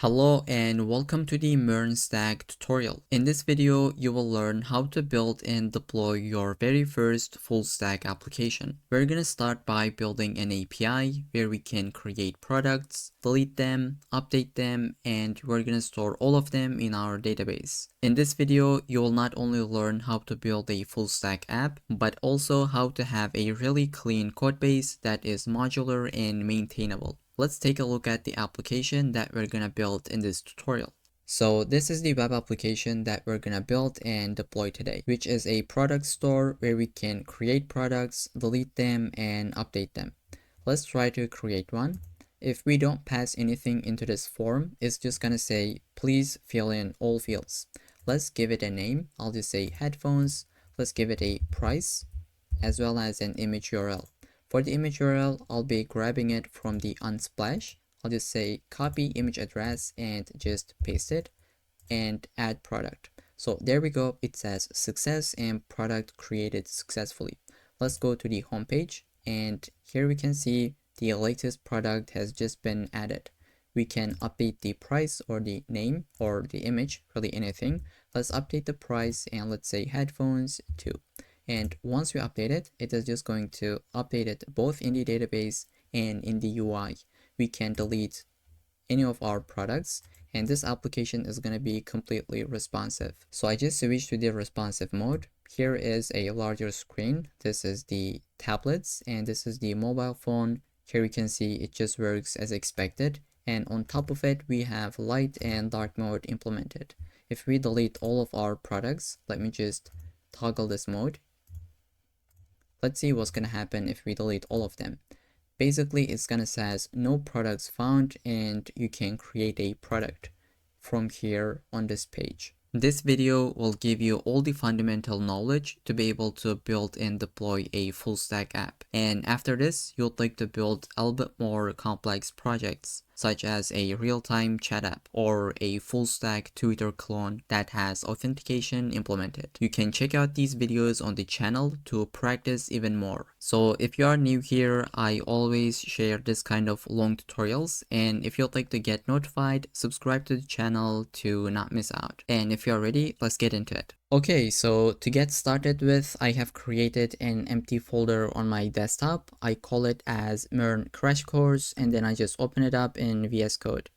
Hello and welcome to the MERN Stack tutorial. In this video, you will learn how to build and deploy your very first full stack application. We're going to start by building an API where we can create products, delete them, update them, and we're going to store all of them in our database. In this video, you will not only learn how to build a full stack app, but also how to have a really clean code base that is modular and maintainable. Let's take a look at the application that we're gonna build in this tutorial. So this is the web application that we're gonna build and deploy today, which is a product store where we can create products, delete them, and update them. Let's try to create one. If we don't pass anything into this form, it's just gonna say, please fill in all fields. Let's give it a name. I'll just say headphones. Let's give it a price as well as an image URL. For the image URL, I'll be grabbing it from the Unsplash. I'll just say copy image address and just paste it and add product. So there we go. It says success and product created successfully. Let's go to the home page, and here we can see the latest product has just been added. We can update the price or the name or the image, really anything. Let's update the price and let's say headphones 2. And once we update it, it is just going to update it both in the database and in the UI. We can delete any of our products, and this application is going to be completely responsive. So I just switched to the responsive mode. Here is a larger screen. This is the tablets, and this is the mobile phone. Here we can see it just works as expected. And on top of it, we have light and dark mode implemented. If we delete all of our products, let me just toggle this mode. Let's see what's gonna happen if we delete all of them. Basically, it's gonna says no products found, and you can create a product from here on this page. This video will give you all the fundamental knowledge to be able to build and deploy a full stack app. And after this, you'll like to build a little bit more complex projects, such as a real-time chat app or a full stack Twitter clone that has authentication implemented. You can check out these videos on the channel to practice even more. So if you are new here, I always share this kind of long tutorials, and if you'd like to get notified, subscribe to the channel to not miss out. And if you're ready, let's get into it. Okay, so to get started with, I have created an empty folder on my desktop. I call it as MERN Crash Course, and then I just open it up in VS Code.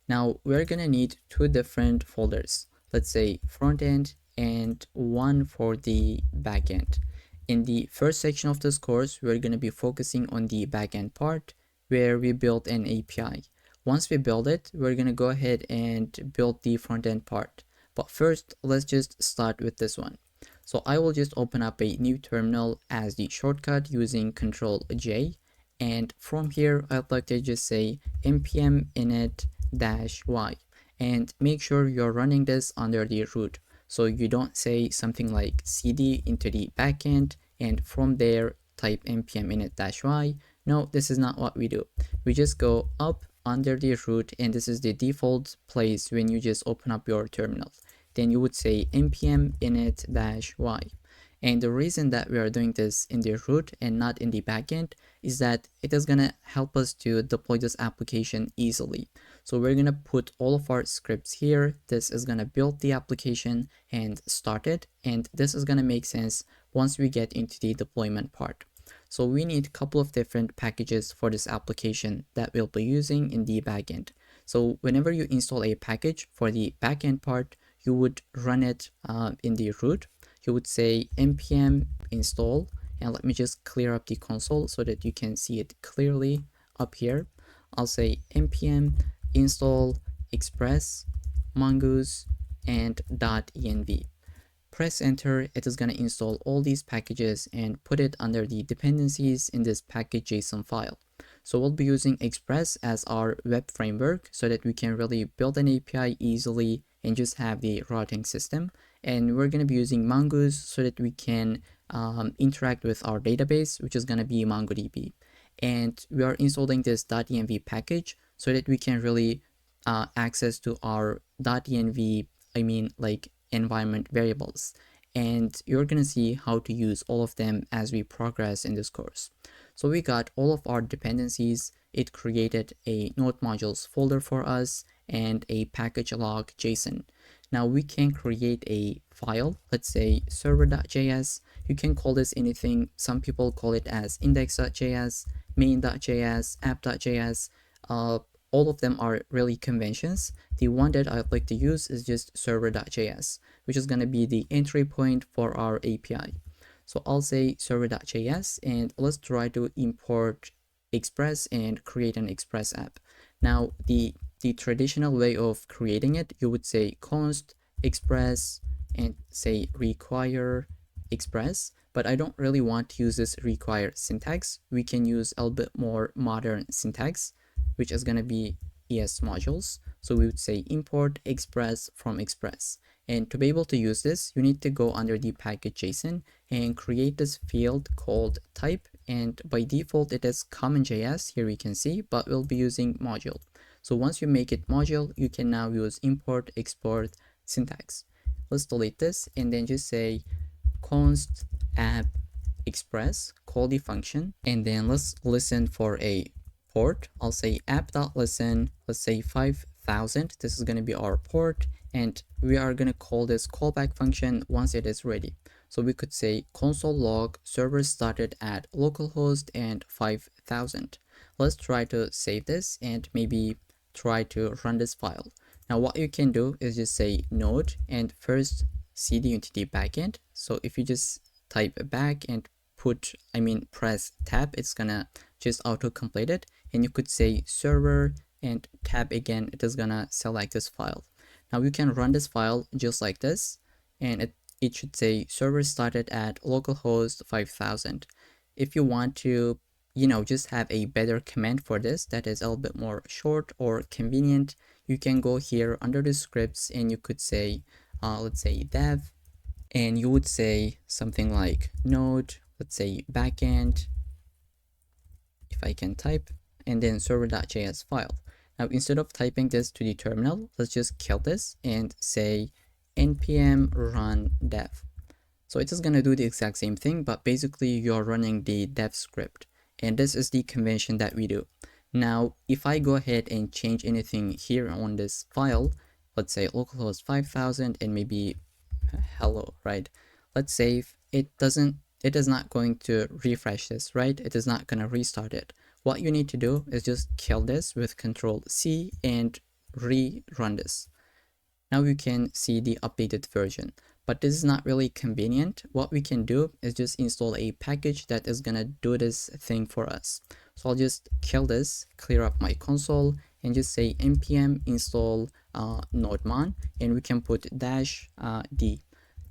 Now we're gonna need two different folders. Let's say Frontend and one for the backend. In the first section of this course, we're gonna be focusing on the backend part where we build an API. Once we build it, we're gonna go ahead and build the frontend part. But first, let's just start with this one. So I will just open up a new terminal as the shortcut using Ctrl J. And from here, I'd like to just say npm init-y. And make sure you're running this under the root. So you don't say something like cd into the backend and from there type npm init-y. No, this is not what we do. We just go up under the root, and this is the default place when you just open up your terminal. Then you would say npm init-y. And the reason that we are doing this in the root and not in the backend is that it is gonna help us to deploy this application easily. So we're gonna put all of our scripts here. This is gonna build the application and start it, and this is gonna make sense once we get into the deployment part. So we need a couple of different packages for this application that we'll be using in the backend. So whenever you install a package for the backend part, you would run it in the root. You would say npm install, and let me just clear up the console so that you can see it clearly up here. I'll say npm install express mongoose and .env. Press enter. It is going to install all these packages and put it under the dependencies in this package.json file. So we'll be using Express as our web framework so that we can really build an API easily and just have the routing system. And we're going to be using Mongoose so that we can interact with our database, which is going to be MongoDB. And we are installing this .env package so that we can really access to our .env, environment variables. And you're going to see how to use all of them as we progress in this course. So we got all of our dependencies. It created a node modules folder for us, and a package log JSON. Now we can create a file, let's say server.js. You can call this anything. Some people call it as index.js, main.js, app.js. All of them are really conventions. The one that I'd like to use is just server.js, which is going to be the entry point for our API. So I'll say server.js and let's try to import Express and create an Express app. Now the traditional way of creating it, you would say const express and say require express, but I don't really want to use this require syntax. We can use a little bit more modern syntax, which is going to be ES modules. So we would say import express from express. And to be able to use this, you need to go under the package JSON and create this field called type. And by default, it is common.js. Here we can see, but we'll be using module. So once you make it module, you can now use import export syntax. Let's delete this and then just say const app express, call the function, and then let's listen for a port. I'll say app.listen, let's say 5000. This is going to be our port, and we are going to call this callback function once it is ready. So we could say console log server started at localhost and 5000. Let's try to save this and maybe try to run this file. Now what you can do is just say node and first cd into the backend. So if you just type back and press tab, it's gonna just auto complete it, and you could say server and tab again, it is gonna select this file. Now you can run this file just like this, and it should say server started at localhost 5000. If you want to just have a better command for this that is a little bit more short or convenient, you can go here under the scripts and you could say let's say dev, and you would say something like node, let's say backend, if I can type, and then server.js file. Now instead of typing this to the terminal, let's just kill this and say npm run dev. So it is going to do the exact same thing, but basically you're running the dev script, and this is the convention that we do. Now if I go ahead and change anything here on this file, let's say localhost 5000 and maybe hello, right? Let's save. It is not going to refresh this, right? It is not going to restart it. What you need to do is just kill this with Control C and rerun this. Now you can see the updated version, but this is not really convenient. What we can do is just install a package that is gonna do this thing for us. So I'll just kill this, clear up my console, and just say npm install nodemon, and we can put -d,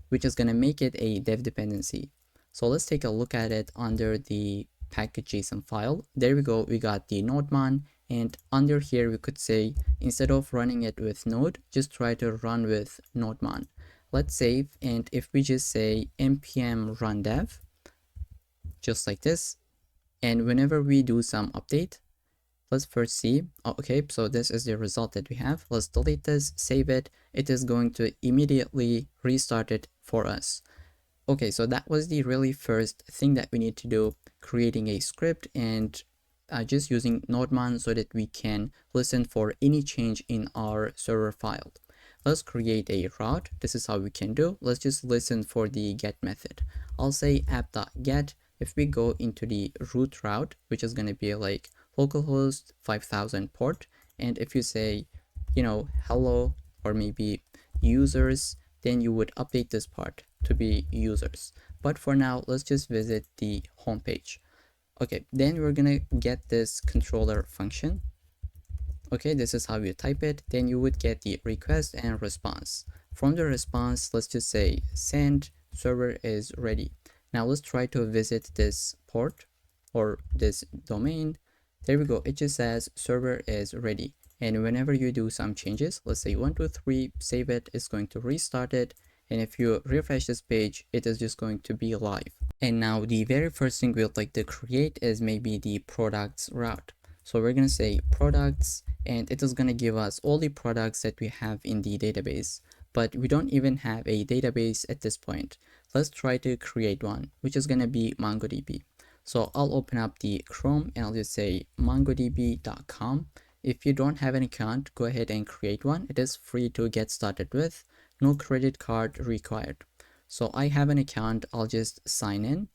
which is gonna make it a dev dependency. So let's take a look at it under the package.json file. There we go, we got the nodemon, and under here we could say instead of running it with node, just try to run with nodemon. Let's save, and if we just say npm run dev, just like this, and whenever we do some update, let's first see, okay, so this is the result that we have. Let's delete this, save it. It is going to immediately restart it for us. Okay, so that was the really first thing that we need to do, creating a script and just using nodemon so that we can listen for any change in our server file. Let's create a route. This is how we can do. Let's just listen for the get method. I'll say app.get. If we go into the root route, which is going to be like localhost 5000 port, and if you say hello or maybe users, then you would update this part to be users. But for now, let's just visit the home page. Okay, then we're gonna get this controller function. Okay, this is how you type it. Then you would get the request and response. From the response, let's just say send server is ready. Now let's try to visit this port or this domain. There we go, it just says server is ready. And whenever you do some changes, let's say 1 2 3, save it, it's going to restart it. And if you refresh this page, it is just going to be live. And now the very first thing we'd like to create is maybe the products route. So we're going to say products, and it is going to give us all the products that we have in the database, but we don't even have a database at this point. Let's try to create one, which is going to be MongoDB. So I'll open up the Chrome and I'll just say mongodb.com. If you don't have an account, go ahead and create one. It is free to get started with. No credit card required. So I have an account. I'll just sign in.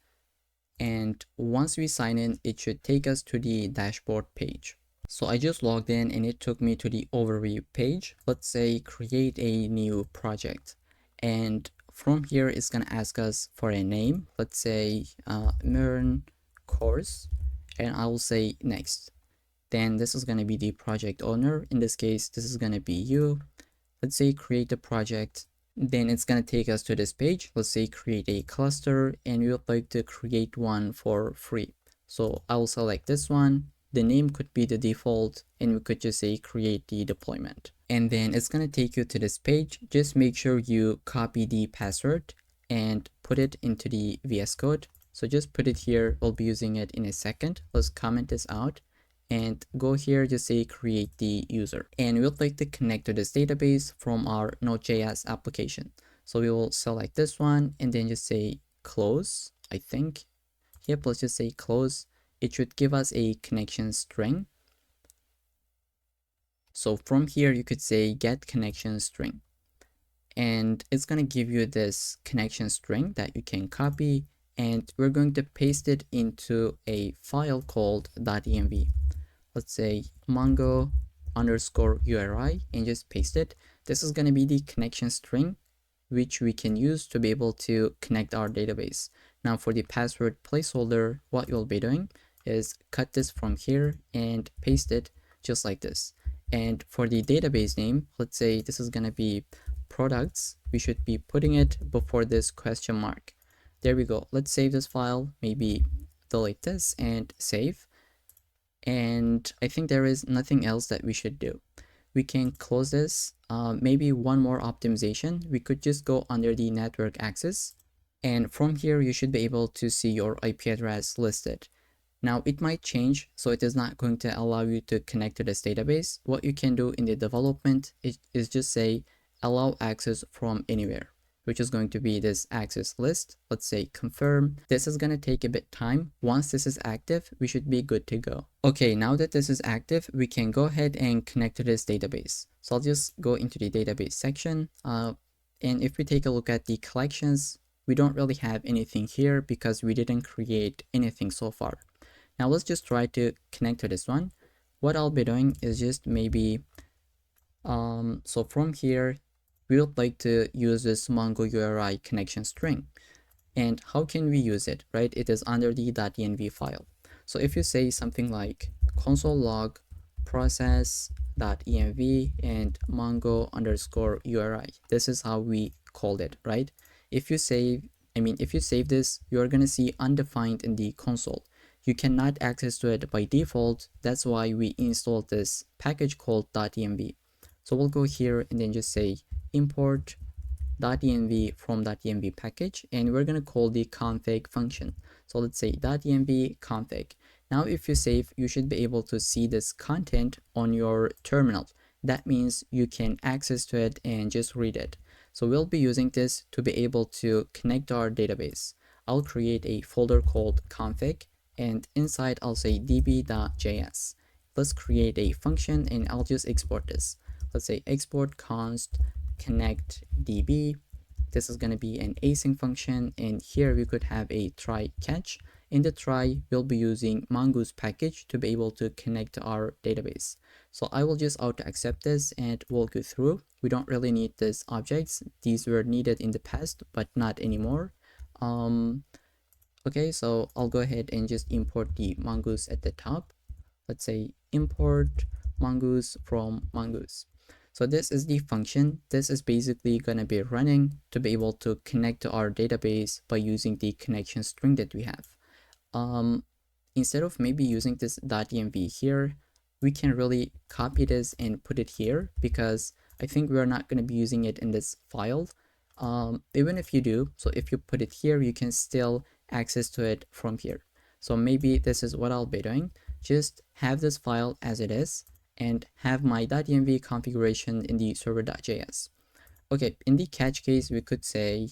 And once we sign in, it should take us to the dashboard page. So I just logged in and it took me to the overview page. Let's say create a new project. And from here, it's going to ask us for a name. Let's say MERN course. And I will say next. Then this is going to be the project owner. In this case, this is going to be you. Let's say create the project. Then it's going to take us to this page. Let's say create a cluster, and we would like to create one for free. So I will select this one. The name could be the default, and we could just say create the deployment. And then it's going to take you to this page. Just make sure you copy the password and put it into the VS Code. So just put it here. We'll be using it in a second. Let's comment this out and go here, just say create the user. And we'd like to connect to this database from our Node.js application. So we will select this one and then just say close, I think. Yep, let's just say close. It should give us a connection string. So from here, you could say get connection string. And it's going to give you this connection string that you can copy. And we're going to paste it into a file called .env. Let's say Mongo underscore URI and just paste it. This is going to be the connection string, which we can use to be able to connect our database. Now for the password placeholder, what you'll be doing is cut this from here and paste it just like this. And for the database name, let's say this is going to be products. We should be putting it before this question mark. There we go. Let's save this file, maybe delete this and save. And I think there is nothing else that we should do. We can close this. Maybe one more optimization. We could just go under the network access. And from here, you should be able to see your IP address listed. Now it might change, so it is not going to allow you to connect to this database. What you can do in the development is just say allow access from anywhere, which is going to be this access list. Let's say confirm. This is going to take a bit time. Once this is active, we should be good to go. Okay, now that this is active, we can go ahead and connect to this database. So I'll just go into the database section. And if we take a look at the collections, we don't really have anything here because we didn't create anything so far. Now let's just try to connect to this one. What I'll be doing is just maybe, so from here, we would like to use this Mongo URI connection string. And how can we use it, right? It is under the .env file. So if you say something like console log process.env and mongo underscore URI, this is how we called it, right? If you save this, you're going to see undefined in the console. You cannot access to it by default. That's why we installed this package called .env. So we'll go here and then just say import .env from .env package, and we're going to call the config function. So let's say .env config. Now if you save, you should be able to see this content on your terminal. That means you can access to it and just read it. So we'll be using this to be able to connect to our database. I'll create a folder called config, and inside I'll say db.js. Let's create a function and I'll just export this. Let's say export const connect db. This is going to be an async function, and here we could have a try catch. In the try, we'll be using mongoose package to be able to connect to our database. So I will just auto accept this and walk you through. We don't really need these objects. These were needed in the past, but not anymore. Okay, so I'll go ahead and just import the mongoose at the top. Let's say import mongoose from mongoose. So this is the function. This is basically going to be running to be able to connect to our database by using the connection string that we have. Instead of maybe using this .env here, we can really copy this and put it here because I think we're not going to be using it in this file. Even if you do, so if you put it here, you can still access to it from here. So maybe this is what I'll be doing. Just have this file as it is and have my .env configuration in the server.js. Okay, in the catch case, we could say,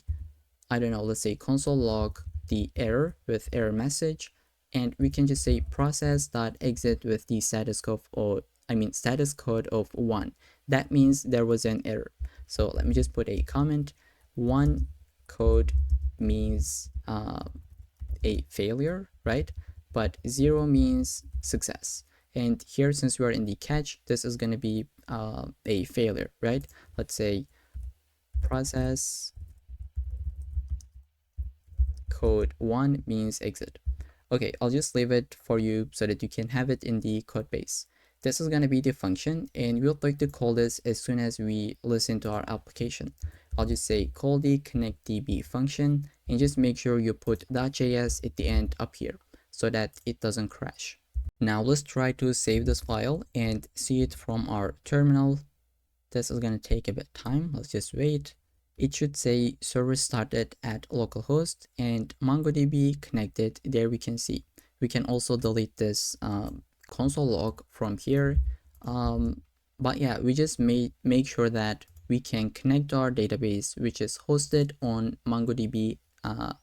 I don't know, let's say console log the error with error message, and we can just say process.exit with the status code status code of 1. That means there was an error. So let me just put a comment. 1 code means a failure, right? But 0 means success. And here, since we are in the catch, this is going to be a failure, right? Let's say process code 1 means exit. Okay, I'll just leave it for you so that you can have it in the code base. This is going to be the function, and we'll like to call this as soon as we listen to our application. I'll just say call the connectdb function, and just make sure you put .js at the end up here so that it doesn't crash. Now let's try to save this file and see it from our terminal. This is going to take a bit of time. Let's just wait. It should say server started at localhost and MongoDB connected. There we can see. We can also delete this console log from here. But yeah, we just make sure that we can connect our database, which is hosted on MongoDB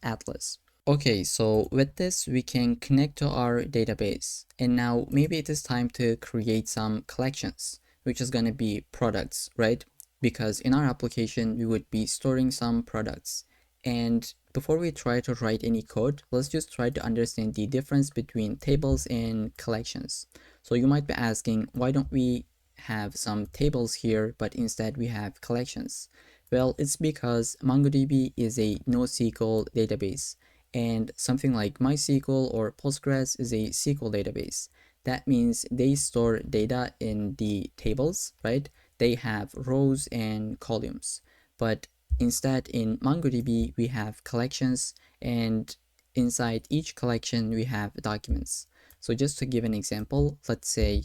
Atlas. Okay, so with this, we can connect to our database. And now maybe it is time to create some collections, which is going to be products, right? Because in our application, we would be storing some products. And before we try to write any code, let's just try to understand the difference between tables and collections. So you might be asking, why don't we have some tables here, but instead we have collections? Well, it's because MongoDB is a NoSQL database, and something like MySQL or Postgres is a SQL database. That means they store data in the tables, right? They have rows and columns. But instead in MongoDB, we have collections, and inside each collection, we have documents. So just to give an example, let's say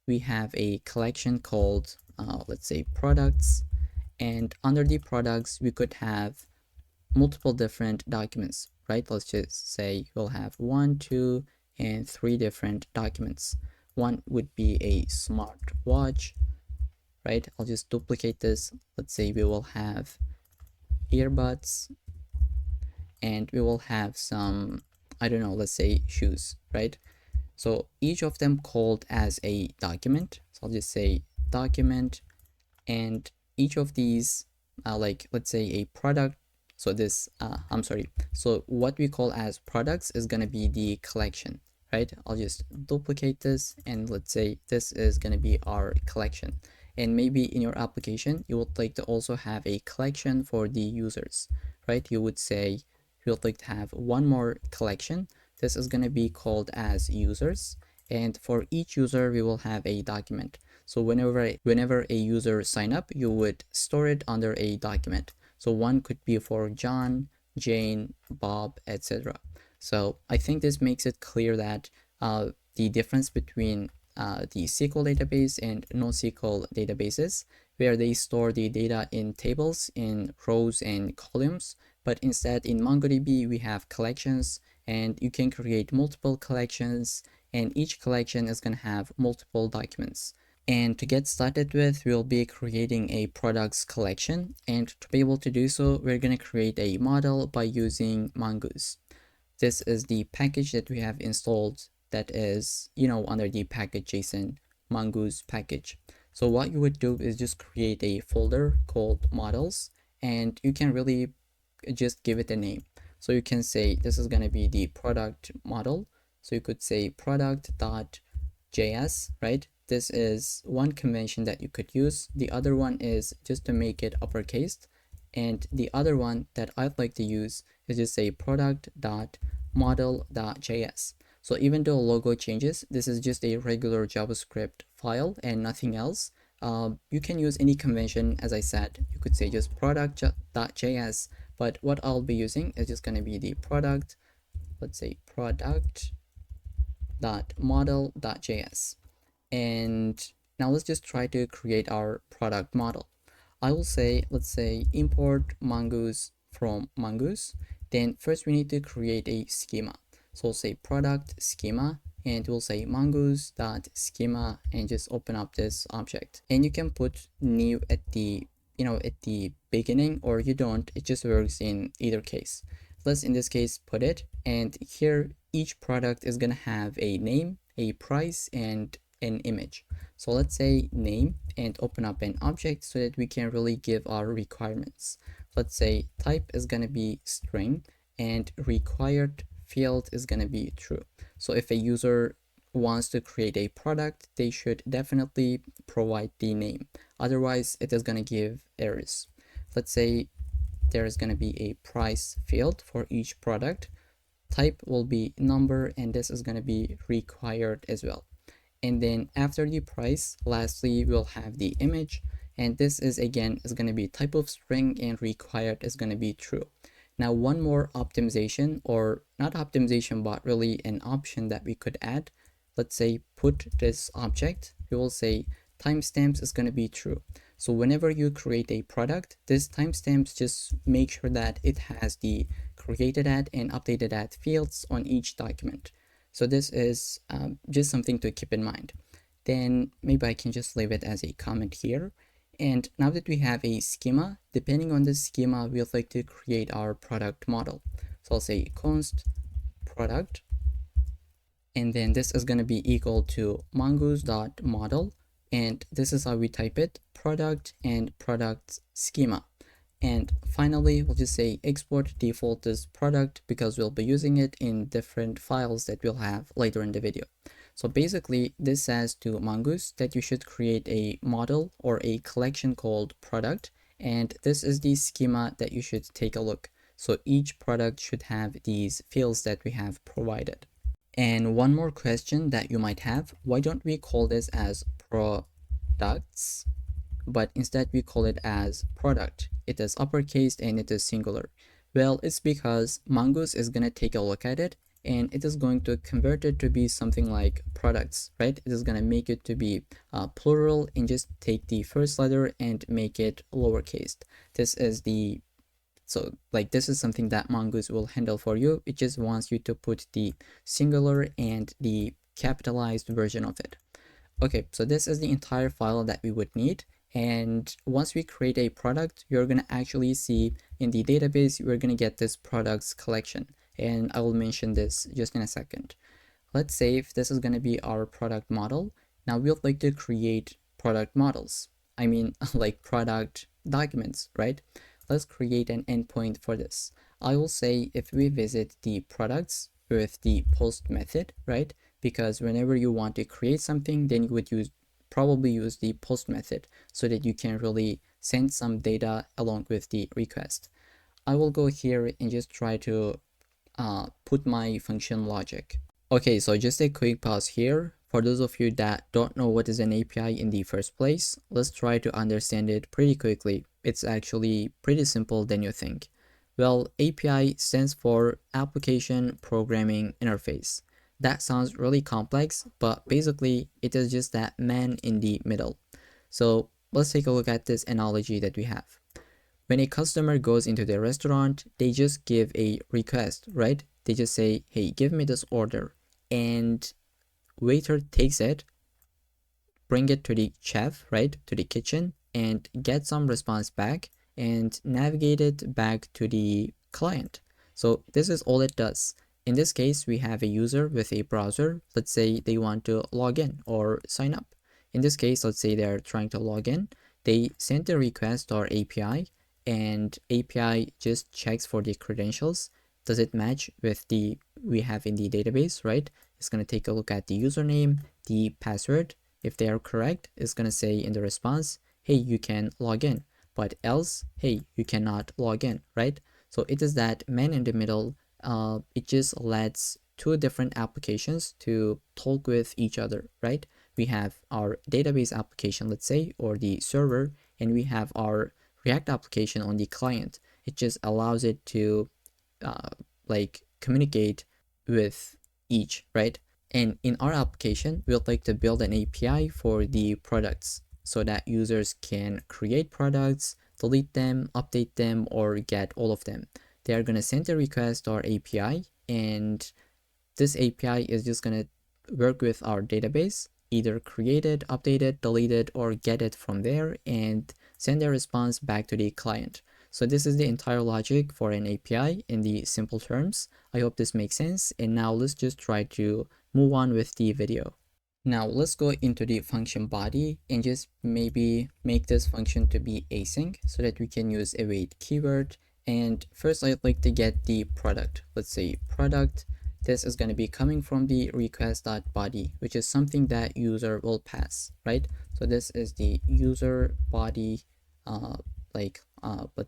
we have a collection called, let's say products, and under the products, we could have multiple different documents, right? Let's just say we'll have 1, 2, and 3 different documents. One would be a smart watch, right? I'll just duplicate this. Let's say we will have earbuds, and we will have some, I don't know, let's say shoes, right? So each of them called as a document. So I'll just say document, and each of these, like let's say a product. So this, I'm sorry. So what we call as products is going to be the collection, right? I'll just duplicate this, and let's say this is going to be our collection. And maybe in your application, you would like to also have a collection for the users, right? You would say you would like to have one more collection. This is going to be called as users. And for each user, we will have a document. So whenever a user sign up, you would store it under a document. So one could be for John, Jane, Bob, etc. So I think this makes it clear that the difference between the SQL database and NoSQL databases, where they store the data in tables, in rows and columns, but instead in MongoDB we have collections, and you can create multiple collections, and each collection is going to have multiple documents. And to get started with, we'll be creating a products collection. And to be able to do so, we're going to create a model by using Mongoose. This is the package that we have installed that is, under the package.json Mongoose package. So what you would do is just create a folder called models, and you can really just give it a name. So you can say this is going to be the product model. So you could say product.js, right? This is one convention that you could use. The other one is just to make it uppercase. And the other one that I'd like to use is just say product.model.js. So even though logo changes, this is just a regular JavaScript file and nothing else. You can use any convention. As I said, you could say just product.js, but what I'll be using is just going to be the product, let's say product.model.js. And now let's just try to create our product model. I will say, let's say import mongoose from mongoose. Then first we need to create a schema. So we'll say product schema, and we'll say mongoose.schema, and just open up this object. And you can put new at the beginning, or you don't. It just works in either case. Let's in this case put it, and here each product is gonna have a name, a price, and an image. So let's say name and open up an object so that we can really give our requirements. Let's say type is going to be string and required field is going to be true. So if a user wants to create a product, they should definitely provide the name. Otherwise, it is going to give errors. Let's say there is going to be a price field for each product. Type will be number, and this is going to be required as well. And then after the price, lastly, we'll have the image, and this is again is going to be type of string, and required is going to be true. Now one more optimization, or not optimization, but really an option that we could add. Let's say put this object, we will say timestamps is going to be true. So whenever you create a product, this timestamps just make sure that it has the created at and updated at fields on each document. So this is just something to keep in mind. Then maybe I can just leave it as a comment here. And now that we have a schema, depending on the schema, we'd like to create our product model. So I'll say const product, and then this is going to be equal to mongoose.model, and this is how we type it, product and product schema. And finally, we'll just say export default is product because we'll be using it in different files that we'll have later in the video. So basically, this says to Mongoose that you should create a model or a collection called product, and this is the schema that you should take a look. So each product should have these fields that we have provided. And one more question that you might have, why don't we call this as products, but instead we call it as product? It is uppercase and it is singular. Well, it's because Mongoose is going to take a look at it, and it is going to convert it to be something like products, right? It is going to make it to be plural and just take the first letter and make it lowercase. This is the this is something that Mongoose will handle for you. It just wants you to put the singular and the capitalized version of it. Okay, so this is the entire file that we would need. And once we create a product, you're going to actually see in the database, we're going to get this products collection. And I will mention this just in a second. Let's say if this is going to be our product model. Now we'd like to create product models. I mean, like product documents, right? Let's create an endpoint for this. I will say if we visit the products with the post method, right? Because whenever you want to create something, then you would probably use the post method so that you can really send some data along with the request. I will go here and just try to put my function logic. Okay, so just a quick pause here. For those of you that don't know what is an API in the first place, let's try to understand it pretty quickly. It's actually pretty simple than you think. Well, API stands for Application Programming Interface. That sounds really complex, but basically it is just that man in the middle. So let's take a look at this analogy that we have. When a customer goes into the restaurant, they just give a request, right? They just say, hey, give me this order. And waiter takes it, bring it to the chef, right? To the kitchen, and get some response back and navigate it back to the client. So this is all it does. In this case, we have a user with a browser. Let's say they want to log in or sign up. In this case, let's say they're trying to log in. They send a request or API, and API just checks for the credentials. Does it match with the we have in the database, right? It's going to take a look at the username, the password. If they are correct, it's going to say in the response, hey, you can log in. But else, hey, you cannot log in, right? So it is that man in the middle. It just lets two different applications to talk with each other, right? We have our database application, let's say, or the server, and we have our React application on the client. It just allows it to communicate with each, right? And in our application, we'd like to build an API for the products so that users can create products, delete them, update them, or get all of them. They are going to send a request or API, and this API is just going to work with our database, either create it, update it, delete it, or get it from there and send a response back to the client. So this is the entire logic for an API in the simple terms. I hope this makes sense. And now let's just try to move on with the video. Now let's go into the function body and just maybe make this function to be async so that we can use await keyword. And first I'd like to get the product. Let's say product. This is going to be coming from the request.body, which is something that user will pass, right? So this is the user body, let's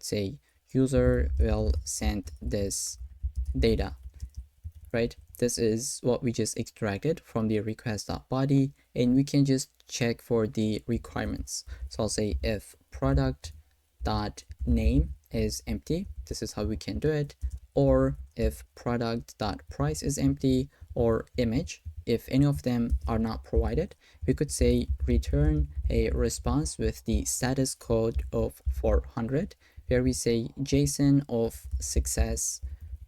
say user will send this data, right? This is what we just extracted from the request.body, and we can just check for the requirements. So I'll say if product dot name is empty, this is how we can do it. Or if product dot price is empty, or image, if any of them are not provided, we could say return a response with the status code of 400, where we say JSON of success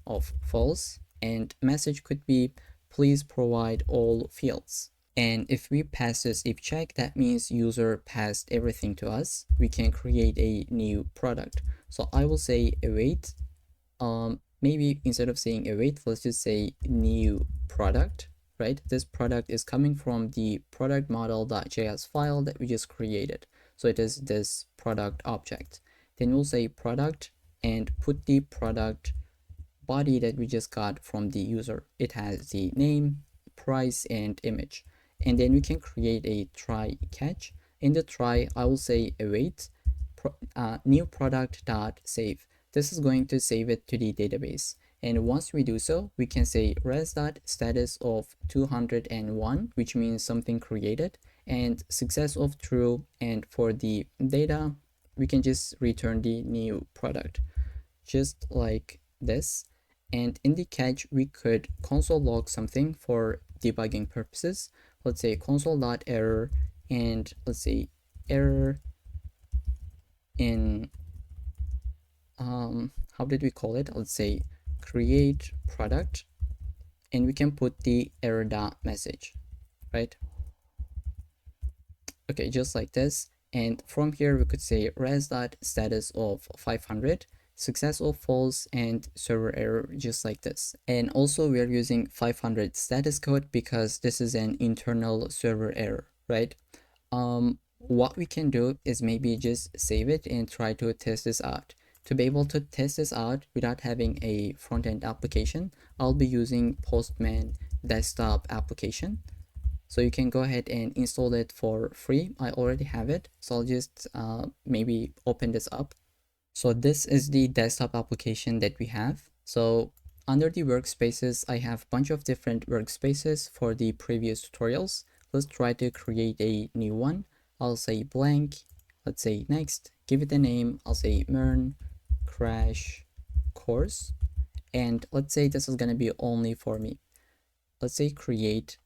of false, and message could be please provide all fields. And if we pass this if check, that means user passed everything to us. We can create a new product. So I will say await. Maybe instead of saying await, let's just say new product, right? This product is coming from the product model.js file that we just created. So it is this product object. Then we'll say product and put the product body that we just got from the user. It has the name, price, and image. And then we can create a try catch. In the try, I will say await new product dot save. This is going to save it to the database. And once we do so, we can say res dot status of 201, which means something created, and success of true. And for the data, we can just return the new product, just like this. And in the catch, we could console log something for debugging purposes. Let's say console.error, and let's say error in, how did we call it? Let's say create product, and we can put the error dot message, right? Okay, just like this. And from here, we could say res dot status of 500, success or false, and server error, just like this. And also we're using 500 status code because this is an internal server error, right? What we can do is maybe just save it and try to test this out. To be able to test this out without having a front-end application, I'll be using Postman desktop application. So you can go ahead and install it for free. I already have it, so I'll just maybe open this up. So this is the desktop application that we have. So under the workspaces, I have a bunch of different workspaces for the previous tutorials. Let's try to create a new one. I'll say blank. Let's say next, give it a name. I'll say MERN crash course. And let's say this is going to be only for me. Let's say create.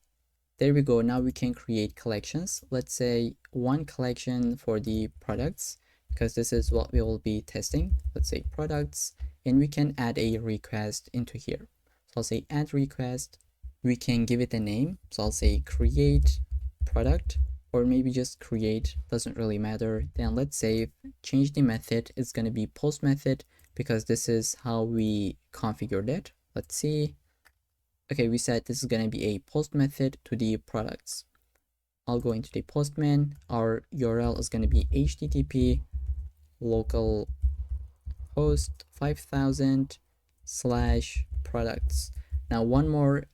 There we go. Now we can create collections. Let's say one collection for the products, because this is what we will be testing. Let's say products, and we can add a request into here. So I'll say add request. We can give it a name. So I'll say create product, or maybe just create, doesn't really matter. Then let's save, change the method. It's going to be post method because this is how we configured it. Let's see. Okay, we said this is going to be a post method to the products. I'll go into the Postman. Our URL is going to be http localhost 5000 / products. Now one more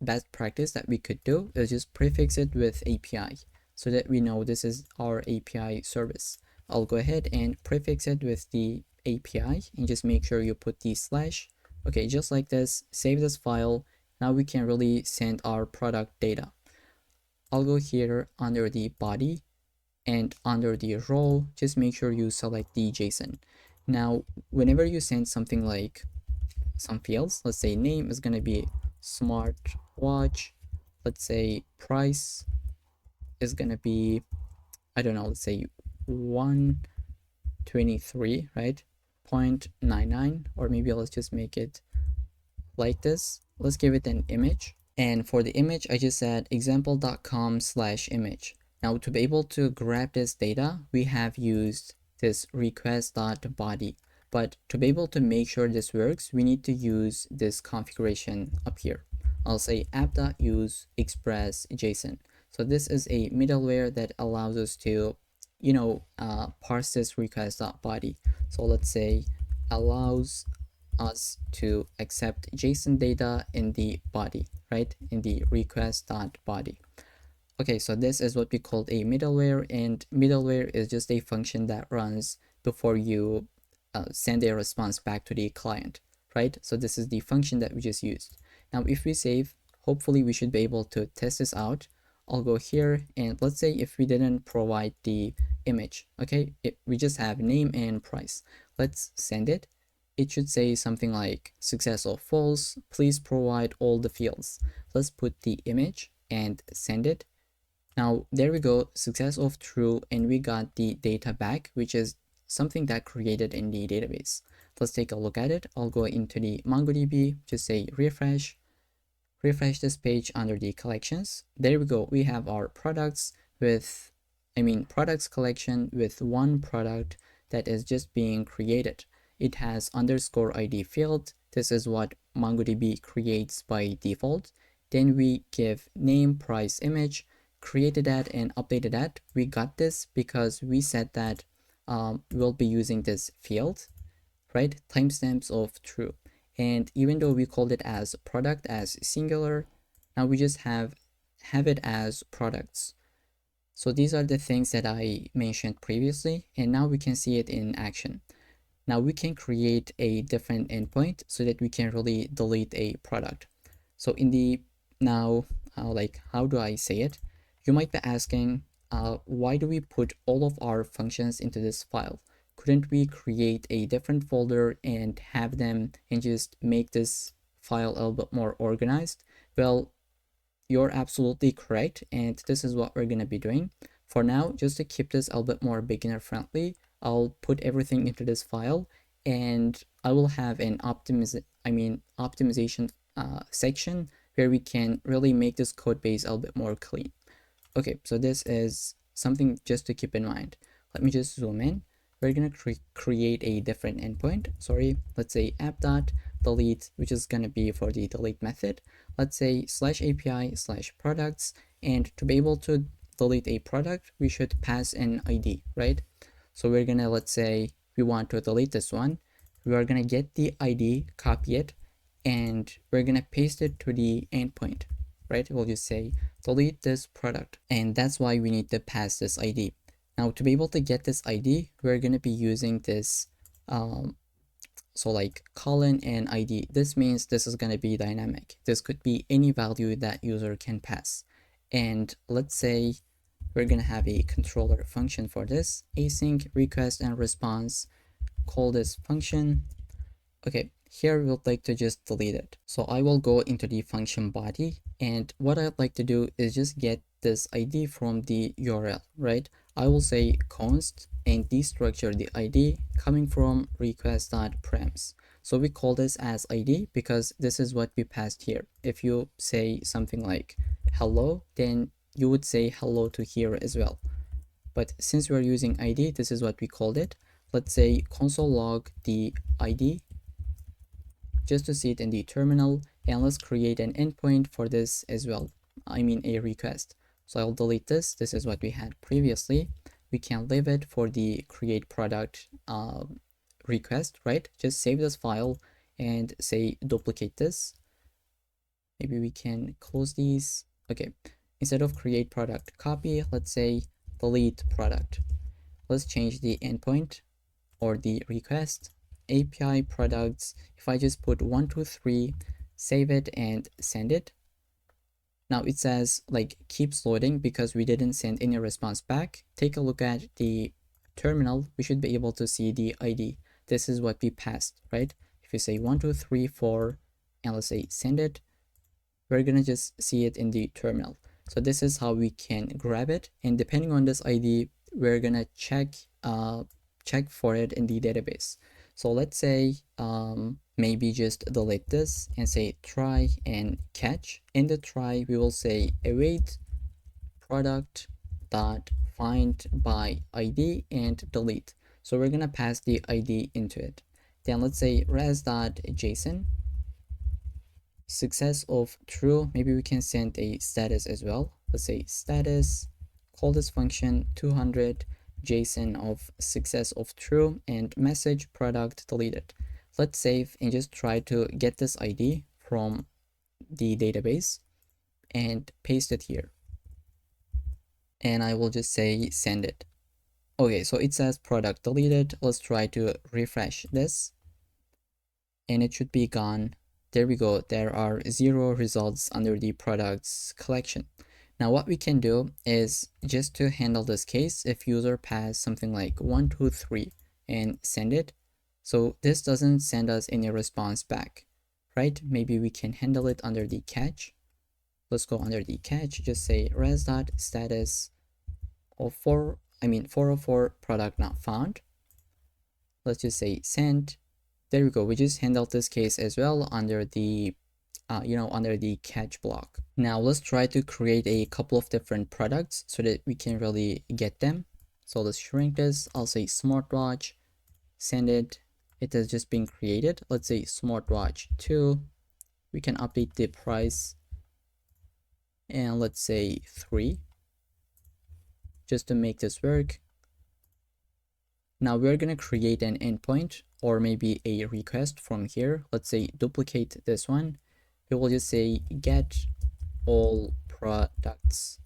best practice that we could do is just prefix it with API so that we know this is our API service. I'll go ahead and prefix it with the API and just make sure you put the /. Okay, just like this, save this file. Now we can really send our product data. I'll go here under the body, and under the role, just make sure you select the JSON. Now, whenever you send something like some fields, let's say name is going to be smart watch. Let's say price is going to be, I don't know, let's say 123, right? 0.99, or maybe let's just make it like this. Let's give it an image. And for the image, I just said example.com/image. Now to be able to grab this data, we have used this request.body. But to be able to make sure this works, we need to use this configuration up here. I'll say app.use express JSON. So this is a middleware that allows us to, parse this request.body. So let's say allows us to accept JSON data in the body, right? In the request.body. Okay, so this is what we call a middleware, and middleware is just a function that runs before you send a response back to the client, right? So this is the function that we just used. Now, if we save, hopefully we should be able to test this out. I'll go here, and let's say if we didn't provide the image, okay, we just have name and price. Let's send it. It should say something like success or false, please provide all the fields. Let's put the image and send it. Now there we go, success of true, and we got the data back, which is something that created in the database. Let's take a look at it. I'll go into the MongoDB, just say refresh this page under the collections. There we go, we have our products with, products collection with one product that is just being created. It has underscore ID field. This is what MongoDB creates by default. Then we give name, price, image, created that and updated that. We got this because we said that we'll be using this field, right? Timestamps of true. And even though we called it as product as singular, now we just have it as products. So these are the things that I mentioned previously, and now we can see it in action. Now we can create a different endpoint so that we can really delete a product. So in the now, like, how do I say it? You might be asking, why do we put all of our functions into this file? Couldn't we create a different folder and have them and just make this file a little bit more organized? Well, you're absolutely correct, and this is what we're going to be doing. For now, just to keep this a little bit more beginner friendly, I'll put everything into this file, and I will have an optimization section where we can really make this code base a little bit more clean. Okay, so this is something just to keep in mind. Let me just zoom in. We're gonna create a different endpoint. Sorry, let's say app.delete, which is gonna be for the delete method. Let's say /API/products, and to be able to delete a product, we should pass an ID, right? So we're gonna, let's say we want to delete this one. We are gonna get the ID, copy it, and we're gonna paste it to the endpoint, right? We'll just say delete this product, and that's why we need to pass this ID. Now to be able to get this ID, we're gonna be using this so like colon and ID. This means this is gonna be dynamic. This could be any value that user can pass. And let's say we're gonna have a controller function for this, async request and response. Call this function. Okay, here we'll like to just delete it. So I will go into the function body, and what I'd like to do is just get this ID from the URL, right? I will say const and destructure the ID coming from request.prems. So we call this as ID because this is what we passed here. If you say something like hello, then you would say hello to here as well. But since we're using ID, this is what we called it. Let's say console log the ID just to see it in the terminal, and let's create an endpoint for this as well. A request. So I'll delete this. This is what we had previously. We can leave it for the create product request, right? Just save this file and say duplicate this. Maybe we can close these. Okay, instead of create product copy, let's say delete product. Let's change the endpoint or the request API products. If I just put 1 2 3, save it and send it. Now it says like keeps loading because we didn't send any response back. Take a look at the terminal. We should be able to see the ID. This is what we passed, right? If you say 1 2 3 4 and let's say send it, we're gonna just see it in the terminal. So this is how we can grab it, and depending on this ID, we're gonna check for it in the database. So let's say maybe just delete this and say try and catch. In the try, we will say await product dot find by ID and delete. So we're gonna pass the ID into it. Then let's say res.json success of true. Maybe we can send a status as well. let's say status, call this function 200 JSON of success of true, and message product deleted. Let's save and just try to get this ID from the database and paste it here. And I will just say send it. Okay, so it says product deleted. Let's try to refresh this and it should be gone. There we go. There are 0 results under the products collection. Now what we can do is just to handle this case, if user pass something like 123 and send it, so this doesn't send us any response back, right? Maybe we can handle it under the catch. Let's go under the catch, just say res.status of 404 product not found. Let's just say send. There we go. We just handled this case as well under the under the catch block. Now let's try to create a couple of different products so that we can really get them. So let's shrink this. I'll say smartwatch, send it. It has just been created. Let's say smartwatch 2. We can update the price and let's say 3 just to make this work. Now we're going to create an endpoint or maybe a request from here. Let's say duplicate this one. We will just say get all products.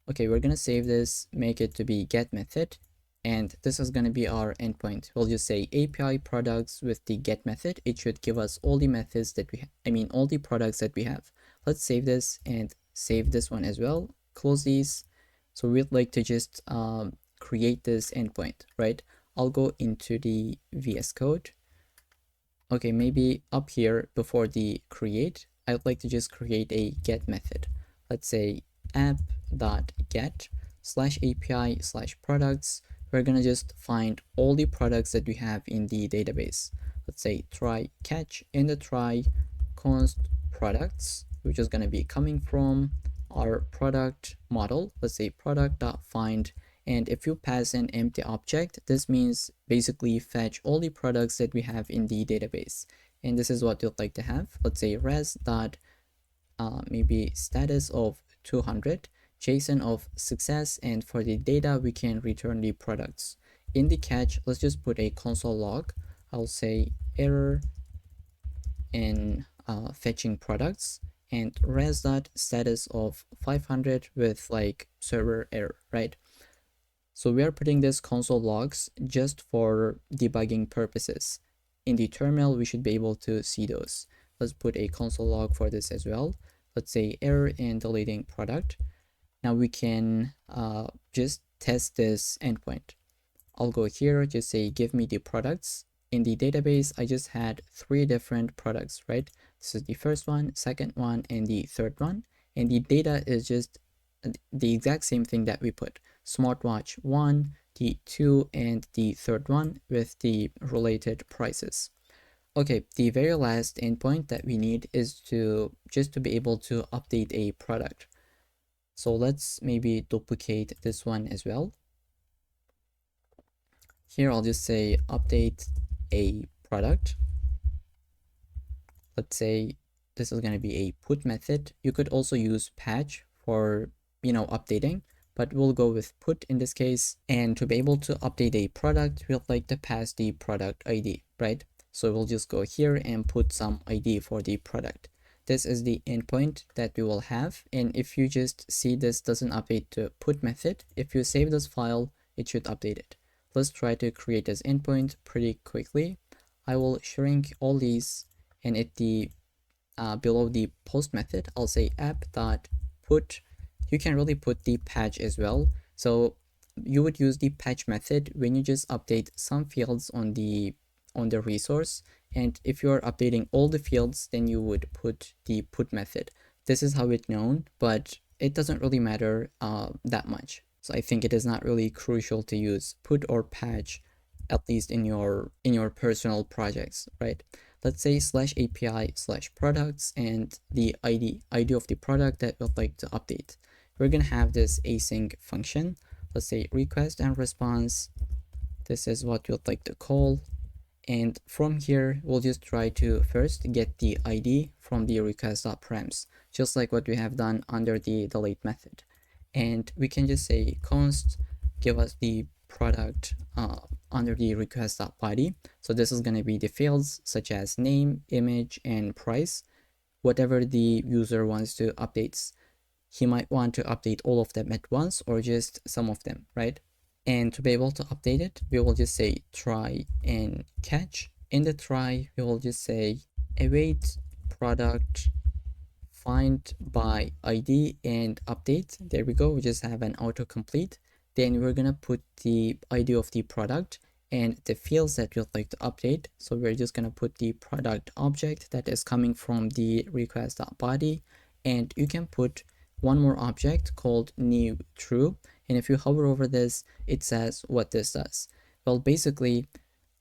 Okay, we're going to save this, make it to be get method, and this is going to be our endpoint. We'll just say API products with the get method. It should give us all the methods that all the products that we have. Let's save this and save this one as well. Close these. So we'd like to just create this endpoint, right? I'll go into the VS Code. Okay, maybe up here before the create, I'd like to just create a get method. Let's say app.get/API/products. We're gonna just find all the products that we have in the database. Let's say try catch, in the try const products, which is gonna be coming from our product model. Let's say product.find. And if you pass an empty object, this means basically fetch all the products that we have in the database. And this is what you'd like to have. Let's say res dot maybe status of 200, JSON of success, and for the data we can return the products. In the catch, let's just put a console log. I'll say error in fetching products, and res dot status of 500 with like server error, right? So we are putting this console logs just for debugging purposes. In the terminal, we should be able to see those. Let's put a console log for this as well. Let's say error in deleting product. Now we can just test this endpoint. I'll go here, just say give me the products. In the database, I just had 3 different products, right? This is the first one, second one, and the third one. And the data is just the exact same thing that we put. Smartwatch 1, the 2, and the third one with the related prices. Okay, the very last endpoint that we need is to be able to update a product. So let's maybe duplicate this one as well. Here I'll just say update a product. Let's say this is going to be a put method. You could also use patch for updating, but we'll go with put in this case. And to be able to update a product, we'd like to pass the product ID, right? So we'll just go here and put some ID for the product. This is the endpoint that we will have. And if you just see this doesn't update to put method, if you save this file, it should update it. Let's try to create this endpoint pretty quickly. I will shrink all these, and at the below the post method, I'll say app.put. You can really put the patch as well. So you would use the patch method when you just update some fields on the resource. And if you're updating all the fields, then you would put the put method. This is how it's known, but it doesn't really matter that much. So I think it is not really crucial to use put or patch, at least in your personal projects, right? Let's say /API/products and the ID of the product that we'd like to update. We're gonna have this async function. Let's say request and response. This is what we'd like to call. And from here, we'll just try to first get the ID from the request.params, just like what we have done under the delete method. and we can just say const give us the product under the request.body. So this is going to be the fields such as name, image, and price, whatever the user wants to update. He might want to update all of them at once or just some of them, right? And to be able to update it, we will just say try and catch. In the try, we will just say await product find by ID and update. There we go. We just have an autocomplete. Then we're gonna put the ID of the product and the fields that you'd like to update. So we're just gonna put the product object that is coming from the request.body, and you can put one more object called new true. And if you hover over this, it says what this does. Well, basically,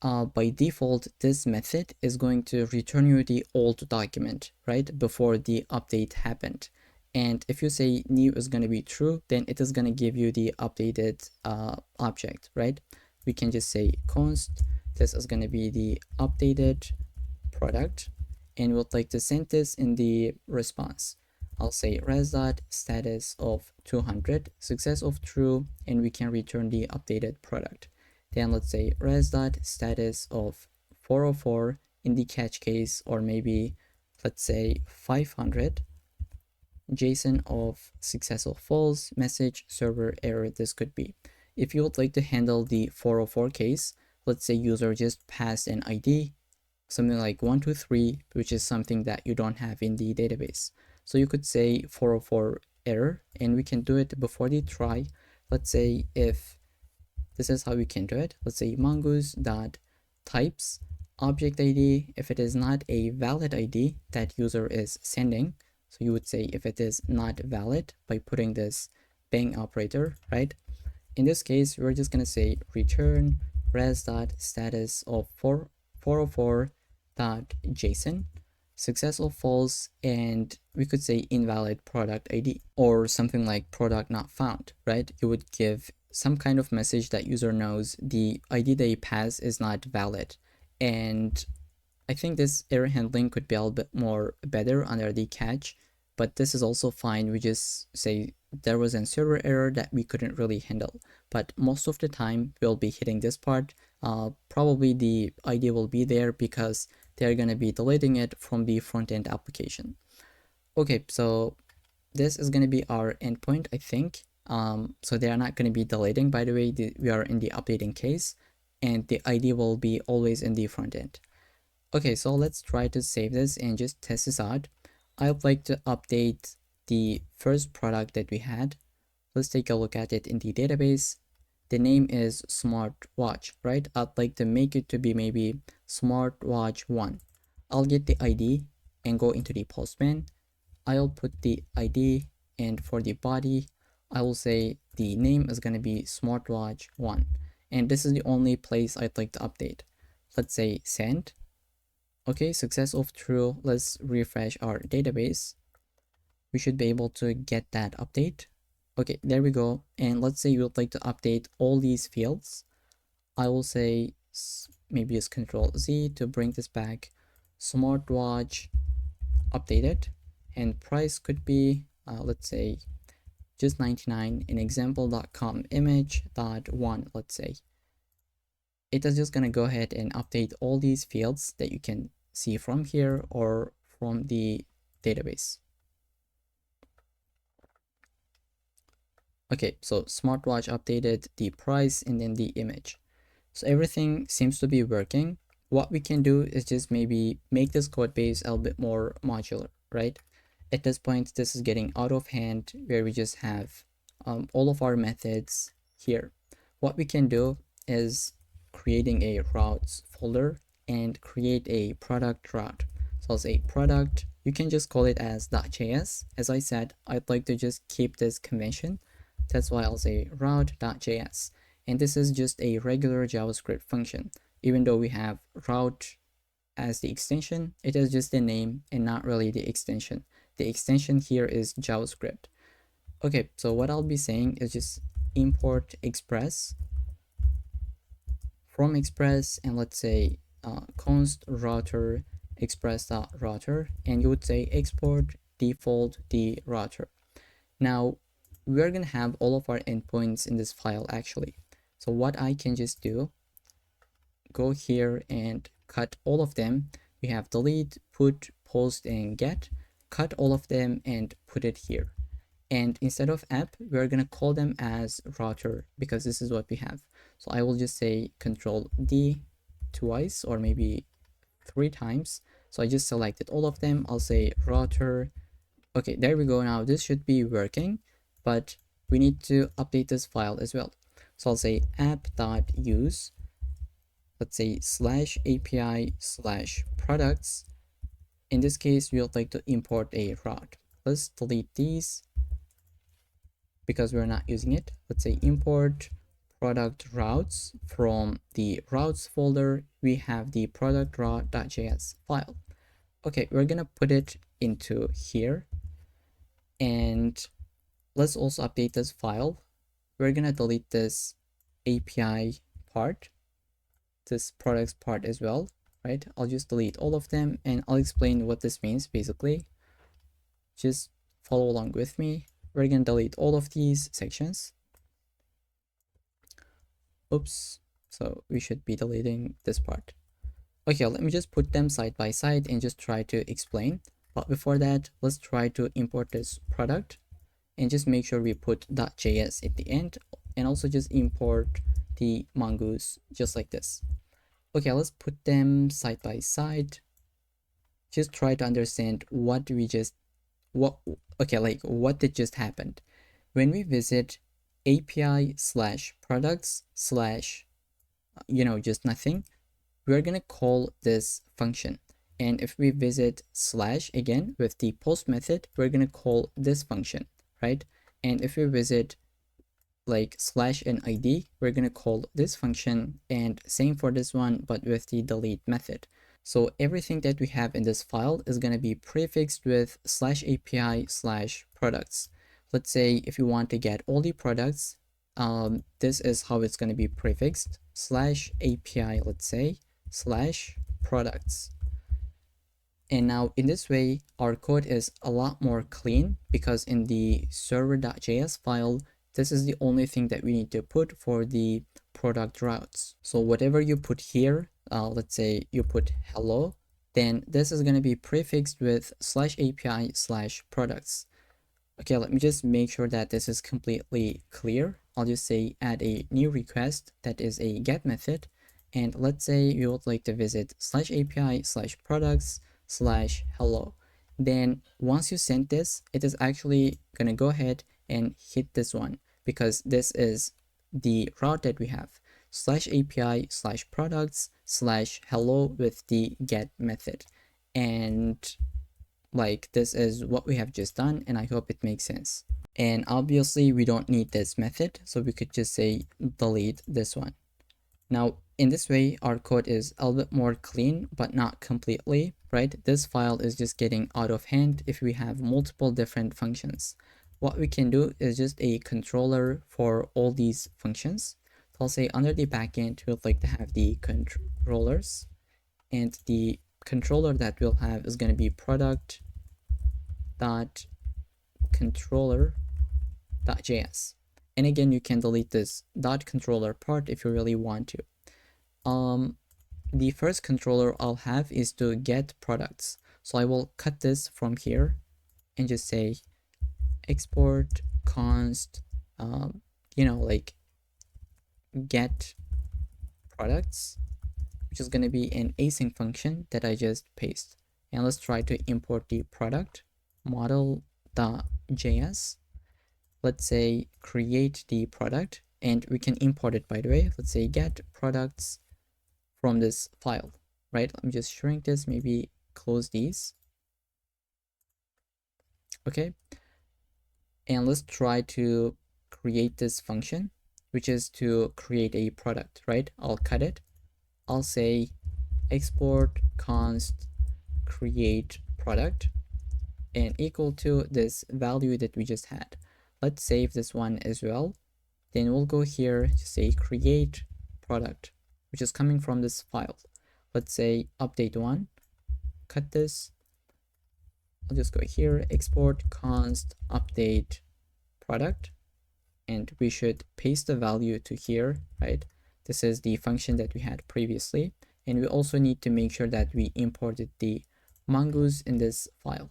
by default, this method is going to return you the old document, right, before the update happened. And if you say new is going to be true, then it is going to give you the updated object, right? We can just say const, this is going to be the updated product, and we'd like to send this in the response. I'll say res.status of 200, success of true, and we can return the updated product. Then let's say res.status of 404 in the catch case, or maybe let's say 500, JSON of success of false, message server error this could be. If you would like to handle the 404 case, let's say user just passed an ID, something like 123, which is something that you don't have in the database. So you could say 404 error, and we can do it before the try. Let's say if this is how we can do it. Let's say mongoose.types object ID if it is not a valid ID that user is sending. So you would say if it is not valid by putting this bang operator, right? In this case, we're just going to say return res.status of 404.json, success or false, and we could say invalid product ID or something like product not found, right? You would give some kind of message that user knows the ID they pass is not valid. And I think this error handling could be a little bit more better under the catch, but this is also fine. We just say there was a server error that we couldn't really handle, but most of the time we'll be hitting this part. Probably the ID will be there because they're going to be deleting it from the front-end application. Okay, so this is going to be our endpoint, I think. So they are not going to be deleting, by the way. We are in the updating case, and the ID will be always in the front end. Okay, so let's try to save this and just test this out. I'd like to update the first product that we had. Let's take a look at it in the database. The name is smartwatch, right? I'd like to make it to be maybe smartwatch 1. I'll get the ID and go into the postman. I'll put the ID, and for the body, I will say the name is going to be smartwatch 1. And this is the only place I'd like to update. Let's say send. Okay, success of true. Let's refresh our database. We should be able to get that update. Okay, there we go. And let's say you would like to update all these fields. I will say maybe use Control Z to bring this back. Smartwatch updated, and price could be let's say just 99 in example.com image.1. Let's say it is just going to go ahead and update all these fields that you can see from here or from the database. Okay, so smartwatch updated, the price, and then the image. So everything seems to be working. What we can do is just maybe make this code base a little bit more modular, right? At this point, this is getting out of hand where we just have all of our methods here. What we can do is creating a routes folder and create a product route. So I'll say product, you can just call it as .js. As I said, I'd like to just keep this convention. That's why I'll say route.js. And this is just a regular JavaScript function. Even though we have route as the extension, it is just the name and not really the extension. The extension here is JavaScript. Okay, so what I'll be saying is just import express from express, and let's say const router express.router, and you would say export default the router. Now we're going to have all of our endpoints in this file actually. So what I can just do, go here and cut all of them. We have delete, put, post, and get. Cut all of them and put it here. And instead of app, we're going to call them as router because this is what we have. So I will just say Control D twice or maybe 3 times. So I just selected all of them. I'll say router. Okay, there we go. Now this should be working, but we need to update this file as well. So I'll say app.use, let's say /API/products. In this case, we would like to import a route. Let's delete these because we're not using it. Let's say import product routes. From the routes folder, we have the product route.js file. Okay, we're gonna put it into here, and let's also update this file. We're gonna delete this API part, this products part as well, right? I'll just delete all of them and I'll explain what this means basically. Just follow along with me. We're gonna delete all of these sections. Oops, so we should be deleting this part. Okay, let me just put them side by side and just try to explain. But before that, let's try to import this product and just make sure we put .js at the end, and also just import the mongoose just like this. Okay, let's put them side by side. Just try to understand what did just happened. When we visit API/products/ just nothing, we're gonna call this function. And if we visit / again with the post method, we're gonna call this function, right? And if we visit like /and we're gonna call this function, and same for this one, but with the delete method. So everything that we have in this file is gonna be prefixed with /API/products. Let's say if you want to get all the products, this is how it's gonna be prefixed: /API, let's say /products. And now in this way, our code is a lot more clean because in the server.js file, this is the only thing that we need to put for the product routes. So whatever you put here, let's say you put hello, then this is going to be prefixed with /API/products. Okay, let me just make sure that this is completely clear. I'll just say add a new request that is a get method. And let's say you would like to visit /API/products/hello. Then once you send this, it is actually going to go ahead and hit this one because this is the route that we have: /API/products/hello with the get method. And like this is what we have just done, and I hope it makes sense. And obviously we don't need this method, so we could just say delete this one. Now in this way, our code is a little bit more clean, but not completely, right? This file is just getting out of hand if we have multiple different functions. What we can do is just a controller for all these functions. So I'll say under the backend, we would like to have the controllers, and the controller that we'll have is going to be product.controller.js. And again, you can delete this .controller part if you really want to. The first controller I'll have is to get products. So I will cut this from here and just say export const, like get products, which is going to be an async function that I just paste. And let's try to import the product model.js. Let's say create the product, and we can import it, by the way. Let's say get products from this file, right? Let me just shrink this, maybe close these. Okay. And let's try to create this function, which is to create a product, right? I'll cut it. I'll say export const create product and equal to this value that we just had. Let's save this one as well. Then we'll go here to say create product, which is coming from this file. Let's say update one, cut this. I'll just go here, export const update product, and we should paste the value to here, right? This is the function that we had previously. And we also need to make sure that we imported the mongoose in this file.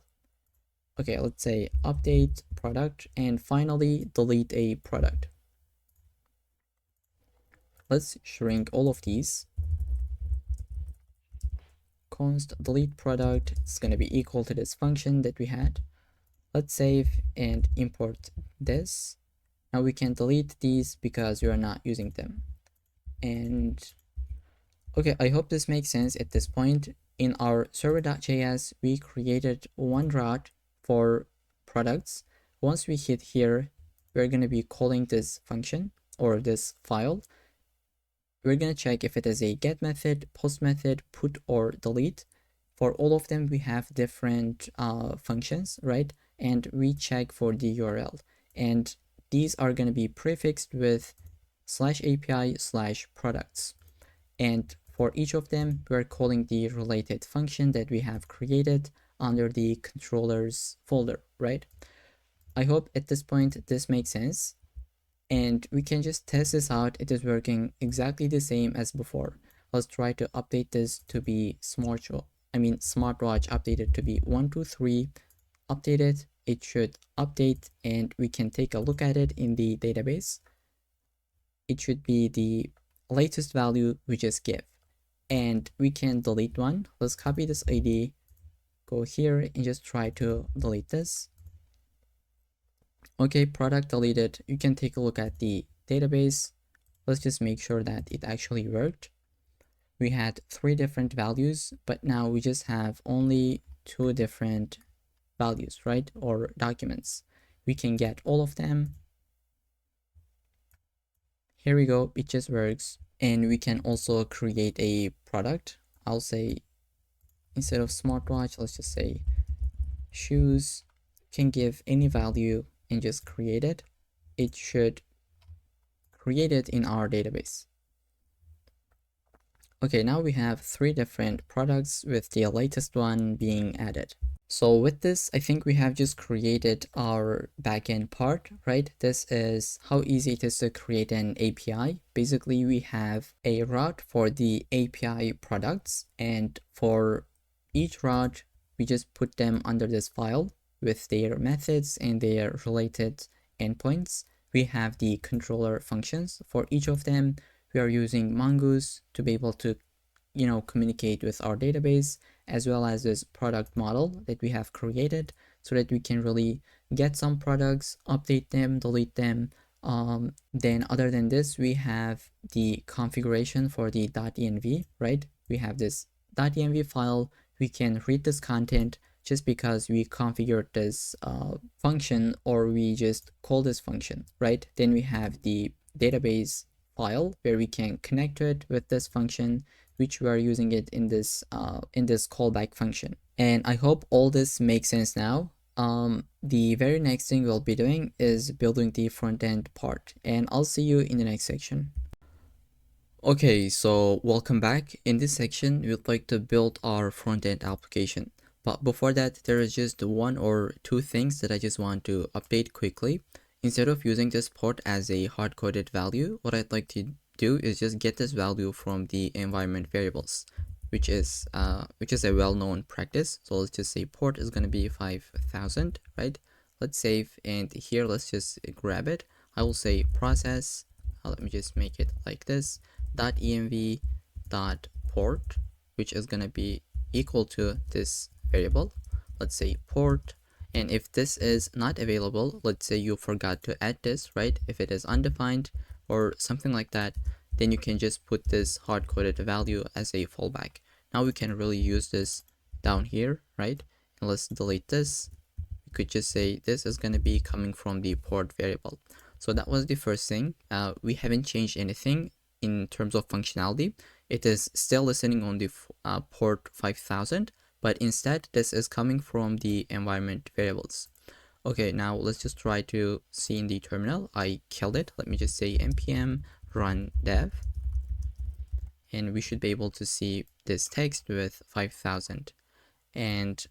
Okay, let's say update product, and finally delete a product. Let's shrink all of these. Const delete product is going to be equal to this function that we had. Let's save and import this. Now we can delete these because we are not using them. And okay, I hope this makes sense at this point. In our server.js, we created one route for products. Once we hit here, we're going to be calling this function or this file. We're going to check if it is a get method, post method, put, or delete. For all of them, we have different functions, right? And we check for the URL. And these are going to be prefixed with /API/products. And for each of them, we're calling the related function that we have created under the controllers folder, right? I hope at this point this makes sense. And we can just test this out. It is working exactly the same as before. Let's try to update this to be smartwatch updated to be 123. Update it. It should update, and we can take a look at it in the database. It should be the latest value we just give, and we can delete one. Let's copy this ID, go here, and just try to delete this. Okay, product deleted. You can take a look at the database. Let's just make sure that it actually worked. We had 3 different values, but now we just have only 2 different values, right? Or documents. We can get all of them. Here we go, it just works. And we can also create a product. I'll say, instead of smartwatch, let's just say shoes. Can give any value and just create it. It should create it in our database. Okay, now we have 3 different products with the latest one being added. So with this, I think we have just created our backend part, right? This is how easy it is to create an API. Basically, we have a route for the API products, and for each route, we just put them under this file with their methods and their related endpoints. We have the controller functions. For each of them, we are using Mongoose to be able to communicate with our database, as well as this product model that we have created, so that we can really get some products, update them, delete them. Then other than this, we have the configuration for the .env, right? We have this .env file. We can read this content just because we configured this function, or we just call this function, right? Then we have the database file where we can connect to it with this function, which we are using it in this callback function. And I hope all this makes sense now. The very next thing we'll be doing is building the front end part, and I'll see you in the next section. Okay, so welcome back. In this section, we'd like to build our front end application. But before that, there is just 1 or 2 things that I just want to update quickly. Instead of using this port as a hard-coded value, what I'd like to do is just get this value from the environment variables, which is a well-known practice. So let's just say port is going to be 5000, right? Let's save, and here let's just grab it. I will say process. Let me just make it like this. .env .port, which is going to be equal to this variable. Let's say port. And if this is not available, let's say you forgot to add this, right? If it is undefined or something like that, then you can just put this hard-coded value as a fallback. Now we can really use this down here, right? And let's delete this. We could just say this is going to be coming from the port variable. So that was the first thing. We haven't changed anything in terms of functionality. It is still listening on the port 5000, but instead this is coming from the environment variables. Okay, now let's just try to see in the terminal. I killed it. Let me just say npm run dev, and we should be able to see this text with 5000. And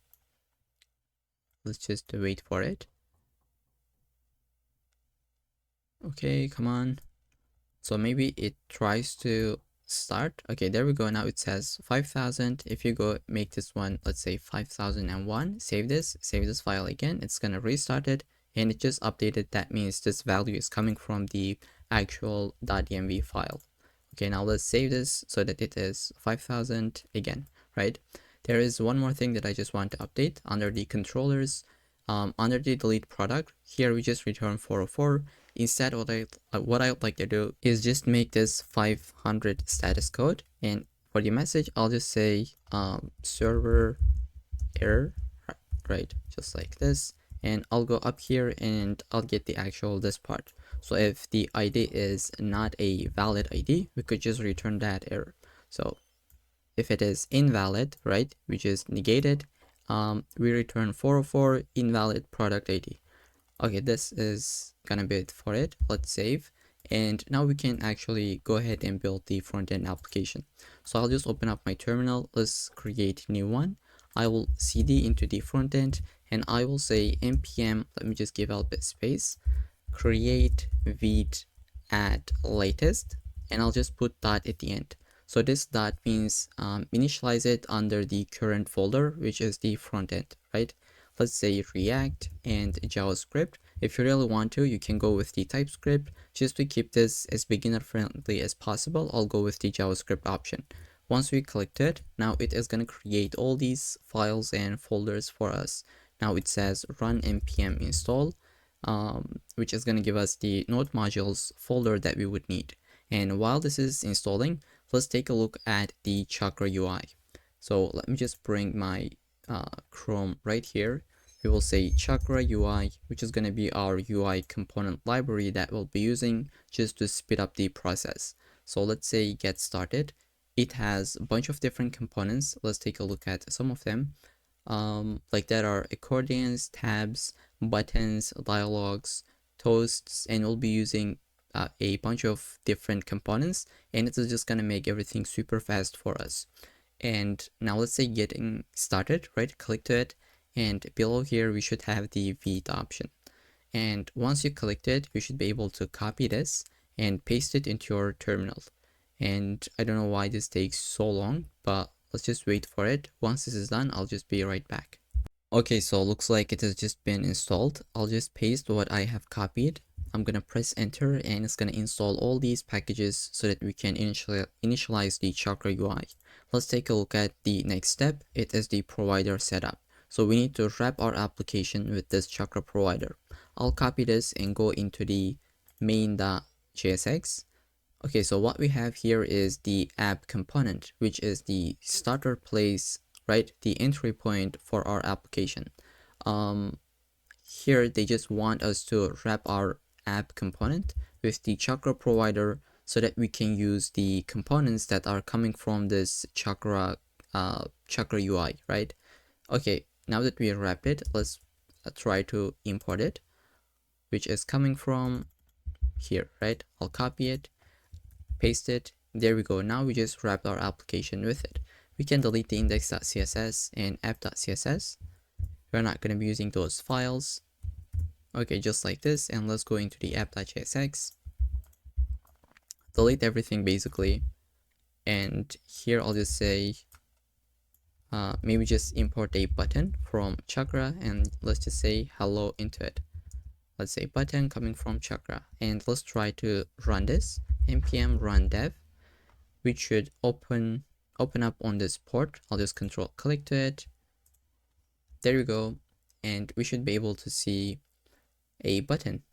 let's just wait for it. Okay, come on. So maybe it tries to start. Okay, there we go. Now it says 5000. If you go make this one, let's say 5001, save this file again. It's gonna restart it and it just updated. That means this value is coming from the actual .env file. Okay, now let's save this so that it is 5000 again, right? There is one more thing that I just want to update under the controllers. Under the delete product, here we just return 404. Instead, what I would like to do is just make this 500 status code, and for the message, I'll just say server error, right? Just like this, and I'll go up here and I'll get the actual this part. So if the ID is not a valid ID, we could just return that error. So if it is invalid, right, we just negate it. We return 404 invalid product ID. Okay, this is gonna be it for it. Let's save. And now we can actually go ahead and build the front-end application. So I'll just open up my terminal. Let's create a new one. I will cd into the front end and I will say npm, let me just give out a bit space, create vite at latest, and I'll just put dot at the end. So this dot means initialize it under the current folder, which is the front end, right? Let's say React and JavaScript. If you really want to, you can go with the TypeScript. Just to keep this as beginner friendly as possible, I'll go with the JavaScript option. Once we clicked it, now it is going to create all these files and folders for us. Now it says run npm install, which is going to give us the node modules folder that we would need. And while this is installing, let's take a look at the Chakra UI. So let me just bring my Chrome right here. We will say Chakra UI, which is going to be our UI component library that we'll be using just to speed up the process. So let's say get started. It has a bunch of different components. Let's take a look at some of them. Like that are accordions, tabs, buttons, dialogues, toasts, and we'll be using a bunch of different components, and it is just gonna make everything super fast for us. And now let's say getting started, right? Click to it, and below here we should have the vite option. And once you clicked it, you should be able to copy this and paste it into your terminal. And I don't know why this takes so long, but let's just wait for it. Once this is done, I'll just be right back. Okay, so looks like it has just been installed. I'll just paste what I have copied. I'm gonna press enter and it's gonna install all these packages so that we can initialize the Chakra UI. Let's take a look at the next step. It is the provider setup. So we need to wrap our application with this Chakra provider. I'll copy this and go into the main.jsx. Okay, so what we have here is the app component, which is the starter place, right? The entry point for our application. Here they just want us to wrap our app component with the Chakra provider so that we can use the components that are coming from this Chakra UI, right? Okay, now that we wrapped it, let's try to import it, which is coming from here, right? I'll copy it, paste it. There we go. Now we just wrapped our application with it. We can delete the index.css and app.css. We're not going to be using those files. Okay, just like this. And let's go into the app.jsx. Delete everything basically. And here I'll just say, maybe just import a button from Chakra and let's just say hello into it. Let's say button coming from Chakra. And let's try to run this. npm run dev, which should open up on this port. I'll just control click to it. There we go. And we should be able to see a button.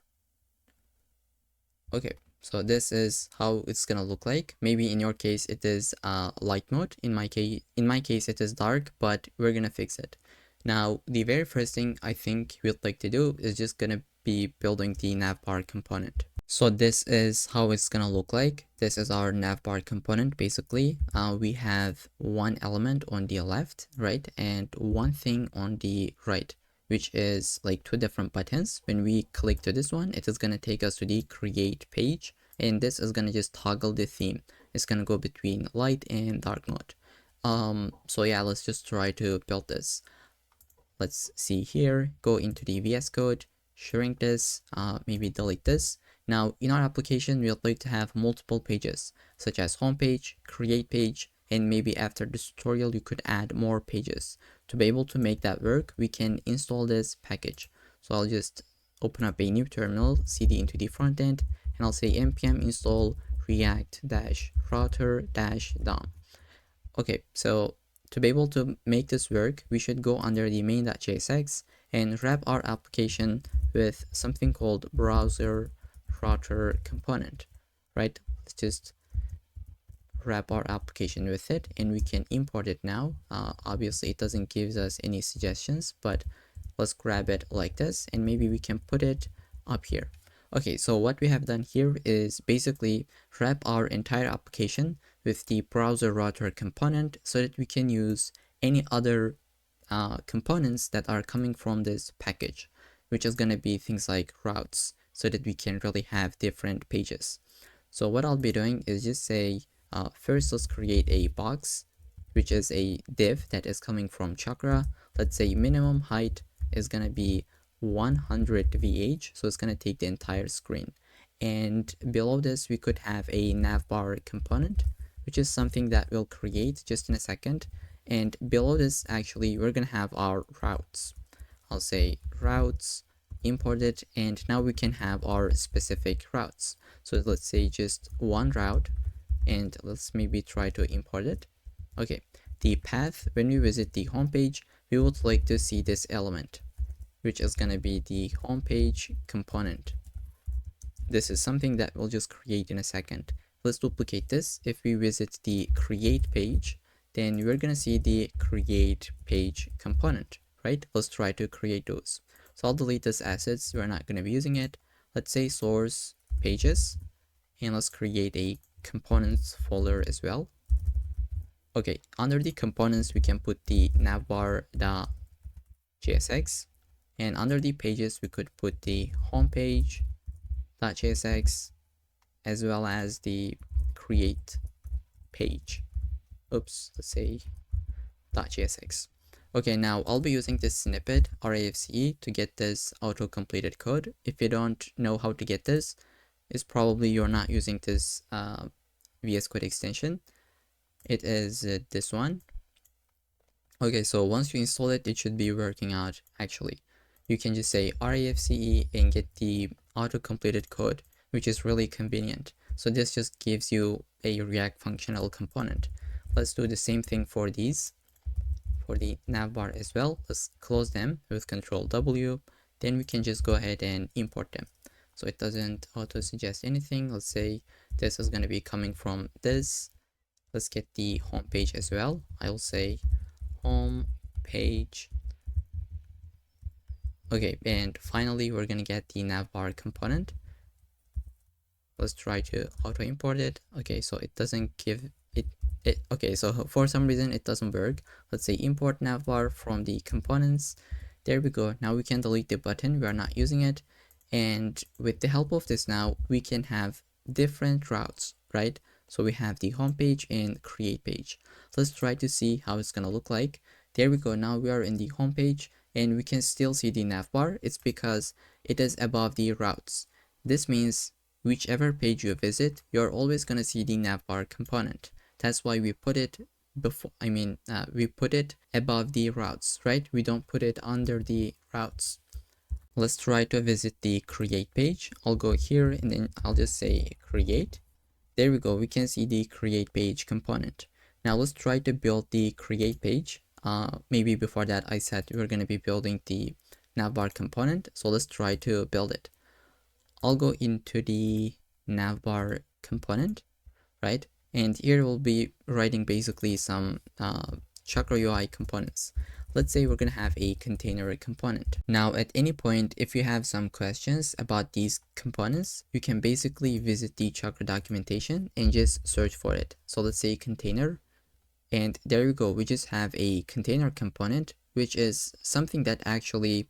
Okay, so this is how it's gonna look like. Maybe in your case it is light mode. In my case it is dark, but we're gonna fix it. Now the very first thing I think we'd like to do is just gonna be building the navbar component. So this is how it's gonna look like. This is our navbar component basically. We have one element on the left, right, and one thing on the right, which is like two different buttons. When we click to this one, it is gonna take us to the create page, and this is gonna just toggle the theme. It's gonna go between light and dark mode. So yeah, let's just try to build this. Let's see here, go into the VS Code, shrink this, maybe delete this, Now, in our application, we would like to have multiple pages, such as homepage, create page, and maybe after this tutorial, you could add more pages. To be able to make that work, we can install this package. So I'll just open up a new terminal, cd into the front end, and I'll say npm install react-router-dom. Okay, so to be able to make this work, we should go under the main.jsx and wrap our application with something called browser router component, right? Let's just wrap our application with it and we can import it now. Obviously, it doesn't give us any suggestions, but let's grab it like this and maybe we can put it up here. Okay, so what we have done here is basically wrap our entire application with the browser router component so that we can use any other components that are coming from this package, which is going to be things like routes, so that we can really have different pages. So what I'll be doing is just say, first let's create a box, which is a div that is coming from Chakra. Let's say minimum height is going to be 100 VH, so it's going to take the entire screen. And below this, we could have a navbar component, which is something that we'll create just in a second. And below this, actually, we're going to have our routes. I'll say routes, import it, and now we can have our specific routes. So let's say just one route, and let's maybe try to import it. Okay, the path, when we visit the homepage, we would like to see this element, which is going to be the homepage component. This is something that we'll just create in a second. Let's duplicate this. If we visit the create page, then we're going to see the create page component, right? Let's try to create those. So I'll delete this assets. We're not going to be using it. Let's say source pages, and let's create a components folder as well. Okay, under the components, we can put the navbar.jsx, and under the pages, we could put the homepage.jsx as well as the create page. Oops, let's say .jsx. Okay, now I'll be using this snippet RAFCE to get this auto-completed code. If you don't know how to get this, it's probably you're not using this VS Code extension. It is this one. Okay, so once you install it, it should be working out actually. You can just say RAFCE and get the auto-completed code, which is really convenient. So this just gives you a React functional component. Let's do the same thing for these, for the navbar as well. Let's close them with Control W. Then we can just go ahead and import them. So it doesn't auto suggest anything. Let's say this is going to be coming from this. Let's get the home page as well. I will say home page. Okay, and finally we're going to get the navbar component. Let's try to auto import it. Okay, so it doesn't give it. Okay, so for some reason it doesn't work. Let's say import navbar from the components. There we go. Now we can delete the button. We are not using it. And with the help of this, now we can have different routes, right? So we have the home page and create page. Let's try to see how it's gonna look like. There we go. Now we are in the home page and we can still see the navbar. It's because it is above the routes. This means whichever page you visit, you're always gonna see the navbar component. That's why we put it before, we put it above the routes, right? We don't put it under the routes. Let's try to visit the create page. I'll go here and then I'll just say create. There we go. We can see the create page component. Now let's try to build the create page. Maybe before that I said we're going to be building the navbar component. So let's try to build it. I'll go into the navbar component, right? And here we'll be writing basically some Chakra UI components. Let's say we're going to have a container component. Now at any point, if you have some questions about these components, you can basically visit the Chakra documentation and just search for it. So let's say container, and there you go. We just have a container component, which is something that actually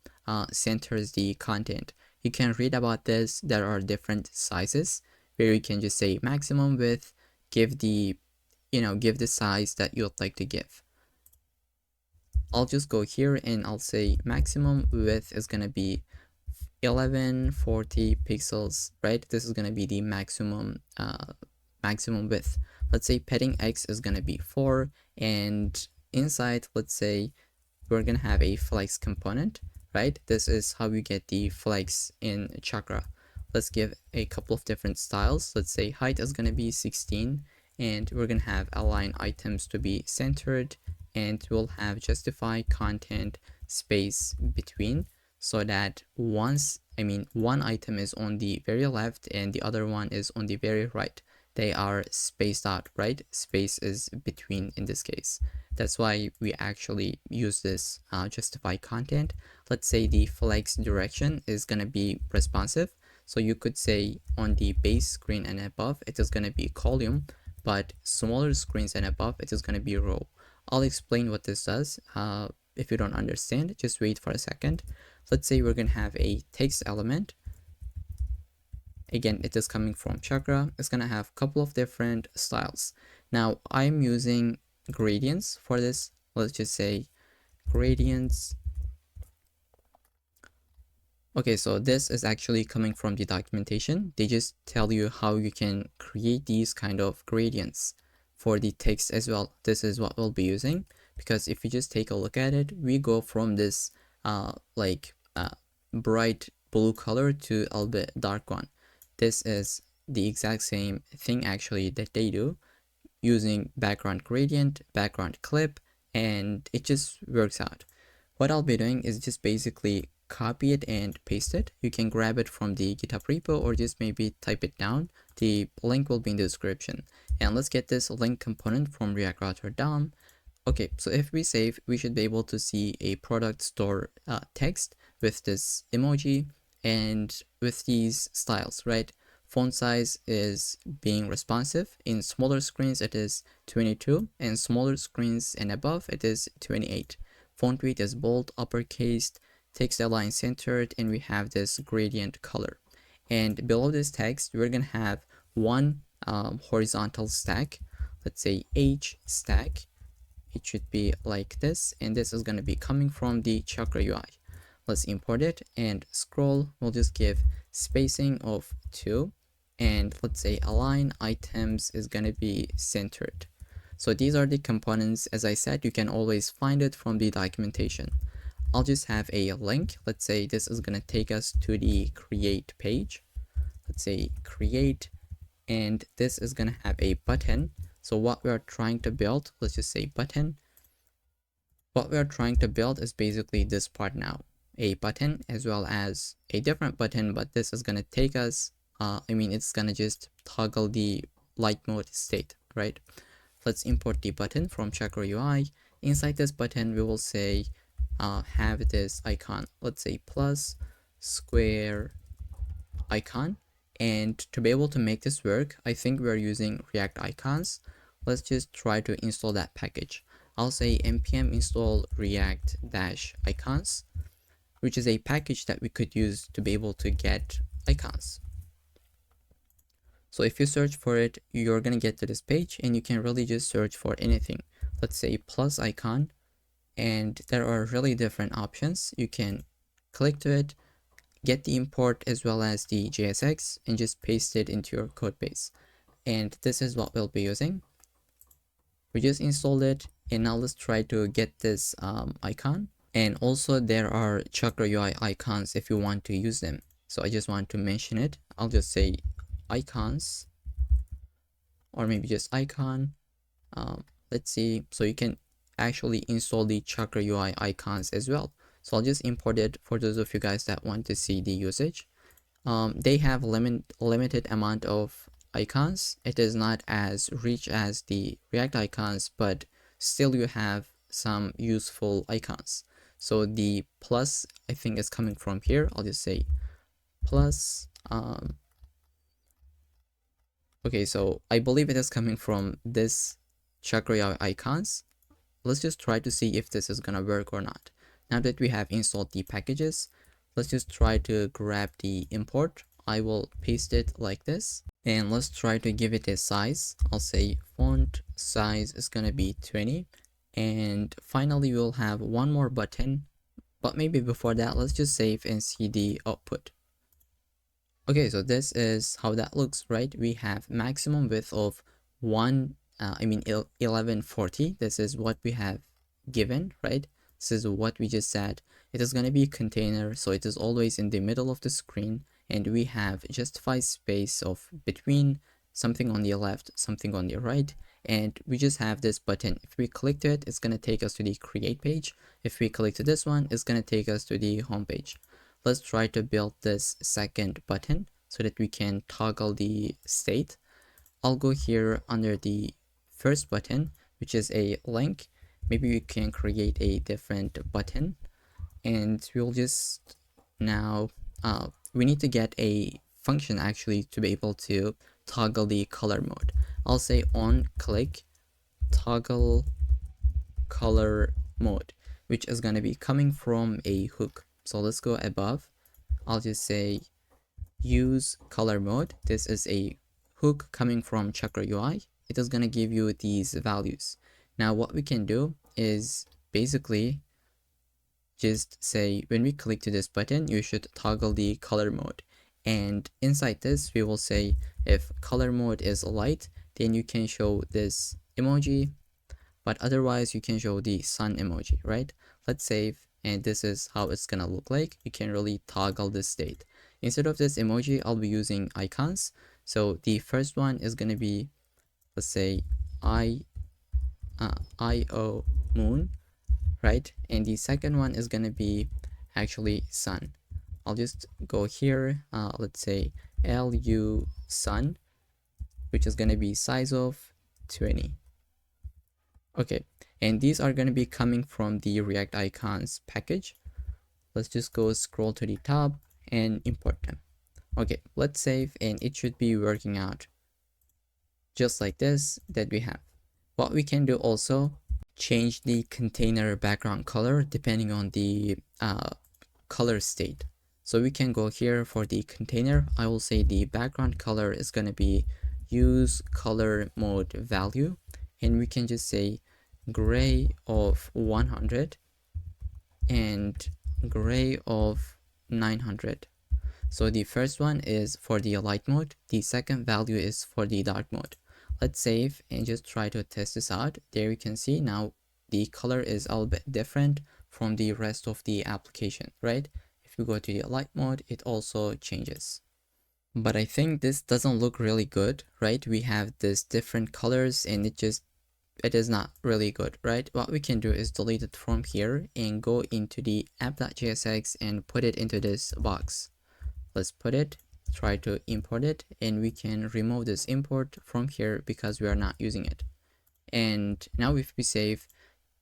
centers the content. You can read about this. There are different sizes where you can just say maximum width, give the size that you'd like to give. I'll just go here and I'll say maximum width is gonna be 1140 pixels, right? This is gonna be the maximum width. Let's say padding X is gonna be 4, and inside, let's say we're gonna have a flex component, right? This is how you get the flex in Chakra. Let's give a couple of different styles. Let's say height is gonna be 16, and we're gonna have align items to be centered, and we'll have justify content space between, so that one item is on the very left and the other one is on the very right. They are spaced out, right? Space is between in this case. That's why we actually use this justify content. Let's say the flex direction is gonna be responsive. So you could say on the base screen and above, it is gonna be column, but smaller screens and above, it is gonna be row. I'll explain what this does. If you don't understand, just wait for a second. Let's say we're gonna have a text element. Again, it is coming from Chakra. It's gonna have a couple of different styles. Now I'm using gradients for this. Let's just say gradients. Okay, so this is actually coming from the documentation. They just tell you how you can create these kind of gradients for the text as well. This is what we'll be using, because if you just take a look at it, we go from this bright blue color to a little bit dark one. This is the exact same thing actually that they do, using background gradient, background clip, and it just works out. What I'll be doing is just basically copy it and paste it. You can grab it from the GitHub repo or just maybe type it down. The link will be in the description. And let's get this link component from React Router DOM. Okay, so if we save, we should be able to see a product store text with this emoji and with these styles, right? Font size is being responsive. In smaller screens, it is 22, and smaller screens and above, it is 28. Font weight is bold, uppercase, text align centered, and we have this gradient color. And below this text, we're gonna have one horizontal stack. Let's say H stack. It should be like this, and this is gonna be coming from the Chakra UI. Let's import it and scroll. We'll just give spacing of 2, and let's say align items is gonna be centered. So these are the components. As I said, you can always find it from the documentation. I'll just have a link. Let's say this is gonna take us to the create page. Let's say create, and this is gonna have a button. So what we are trying to build, let's just say button. What we are trying to build is basically this part now, a button as well as a different button, but this is gonna take us, it's gonna just toggle the light mode state, right? Let's import the button from Chakra UI. Inside this button, we will say, have this icon, let's say plus square icon. And to be able to make this work, I think we're using React icons. Let's just try to install that package. I'll say npm install react-icons, which is a package that we could use to be able to get icons. So if you search for it, you're gonna get to this page, and you can really just search for anything. Let's say plus icon, and there are really different options. You can click to it, get the import as well as the JSX, and just paste it into your code base. And this is what we'll be using. We just installed it, and now let's try to get this icon. And also there are Chakra UI icons if you want to use them. So I just want to mention it. I'll just say icons, or maybe just icon. Let's see. So you can actually install the Chakra UI icons as well. So I'll just import it for those of you guys that want to see the usage. They have limited amount of icons. It is not as rich as the React icons, but still you have some useful icons. So the plus, I think, is coming from here. I'll just say plus. Okay, so I believe it is coming from this Chakra UI icons. Let's just try to see if this is gonna work or not. Now that we have installed the packages, let's just try to grab the import. I will paste it like this, and let's try to give it a size. I'll say font size is gonna be 20, and finally we'll have one more button But maybe before that, let's just save and see the output. Okay, so this is how that looks, right? We have maximum width of 1140. This is what we have given, right? This is what we just said. It is going to be a container, so it is always in the middle of the screen, and we have justified space of between something on the left, something on the right, and we just have this button. If we click to it, it's going to take us to the create page. If we click to this one, it's going to take us to the home page. Let's try to build this second button so that we can toggle the state. I'll go here under the first button, which is a link. Maybe we can create a different button, and we'll just now we need to get a function actually to be able to toggle the color mode. I'll say on click toggle color mode, which is going to be coming from a hook. So let's go above. I'll just say use color mode. This is a hook coming from Chakra UI. It is going to give you these values. Now what we can do is basically just say when we click to this button, you should toggle the color mode. And inside this, we will say if color mode is light, then you can show this emoji, but otherwise you can show the sun emoji, right? Let's save, and this is how it's gonna look like. You can really toggle this state. Instead of this emoji, I'll be using icons. So the first one is gonna be, let's say IO moon, right? And the second one is gonna be actually sun. I'll just go here, let's say LU sun, which is gonna be size of 20. Okay, and these are going to be coming from the React icons package. Let's just go scroll to the top and import them. Okay, let's save, and it should be working out just like this that we have. What we can do also, change the container background color depending on the color state. So we can go here for the container. I will say the background color is going to be use color mode value, and we can just say gray of 100 and gray of 900. So the first one is for the light mode, the second value is for the dark mode. Let's save and just try to test this out. There you can see now the color is a little bit different from the rest of the application, right? If we go to the light mode, it also changes. But I think this doesn't look really good, right? We have this different colors and it is not really good, right? What we can do is delete it from here and go into the app.jsx and put it into this box. Let's put it, try to import it, and we can remove this import from here because we are not using it. And now if we save,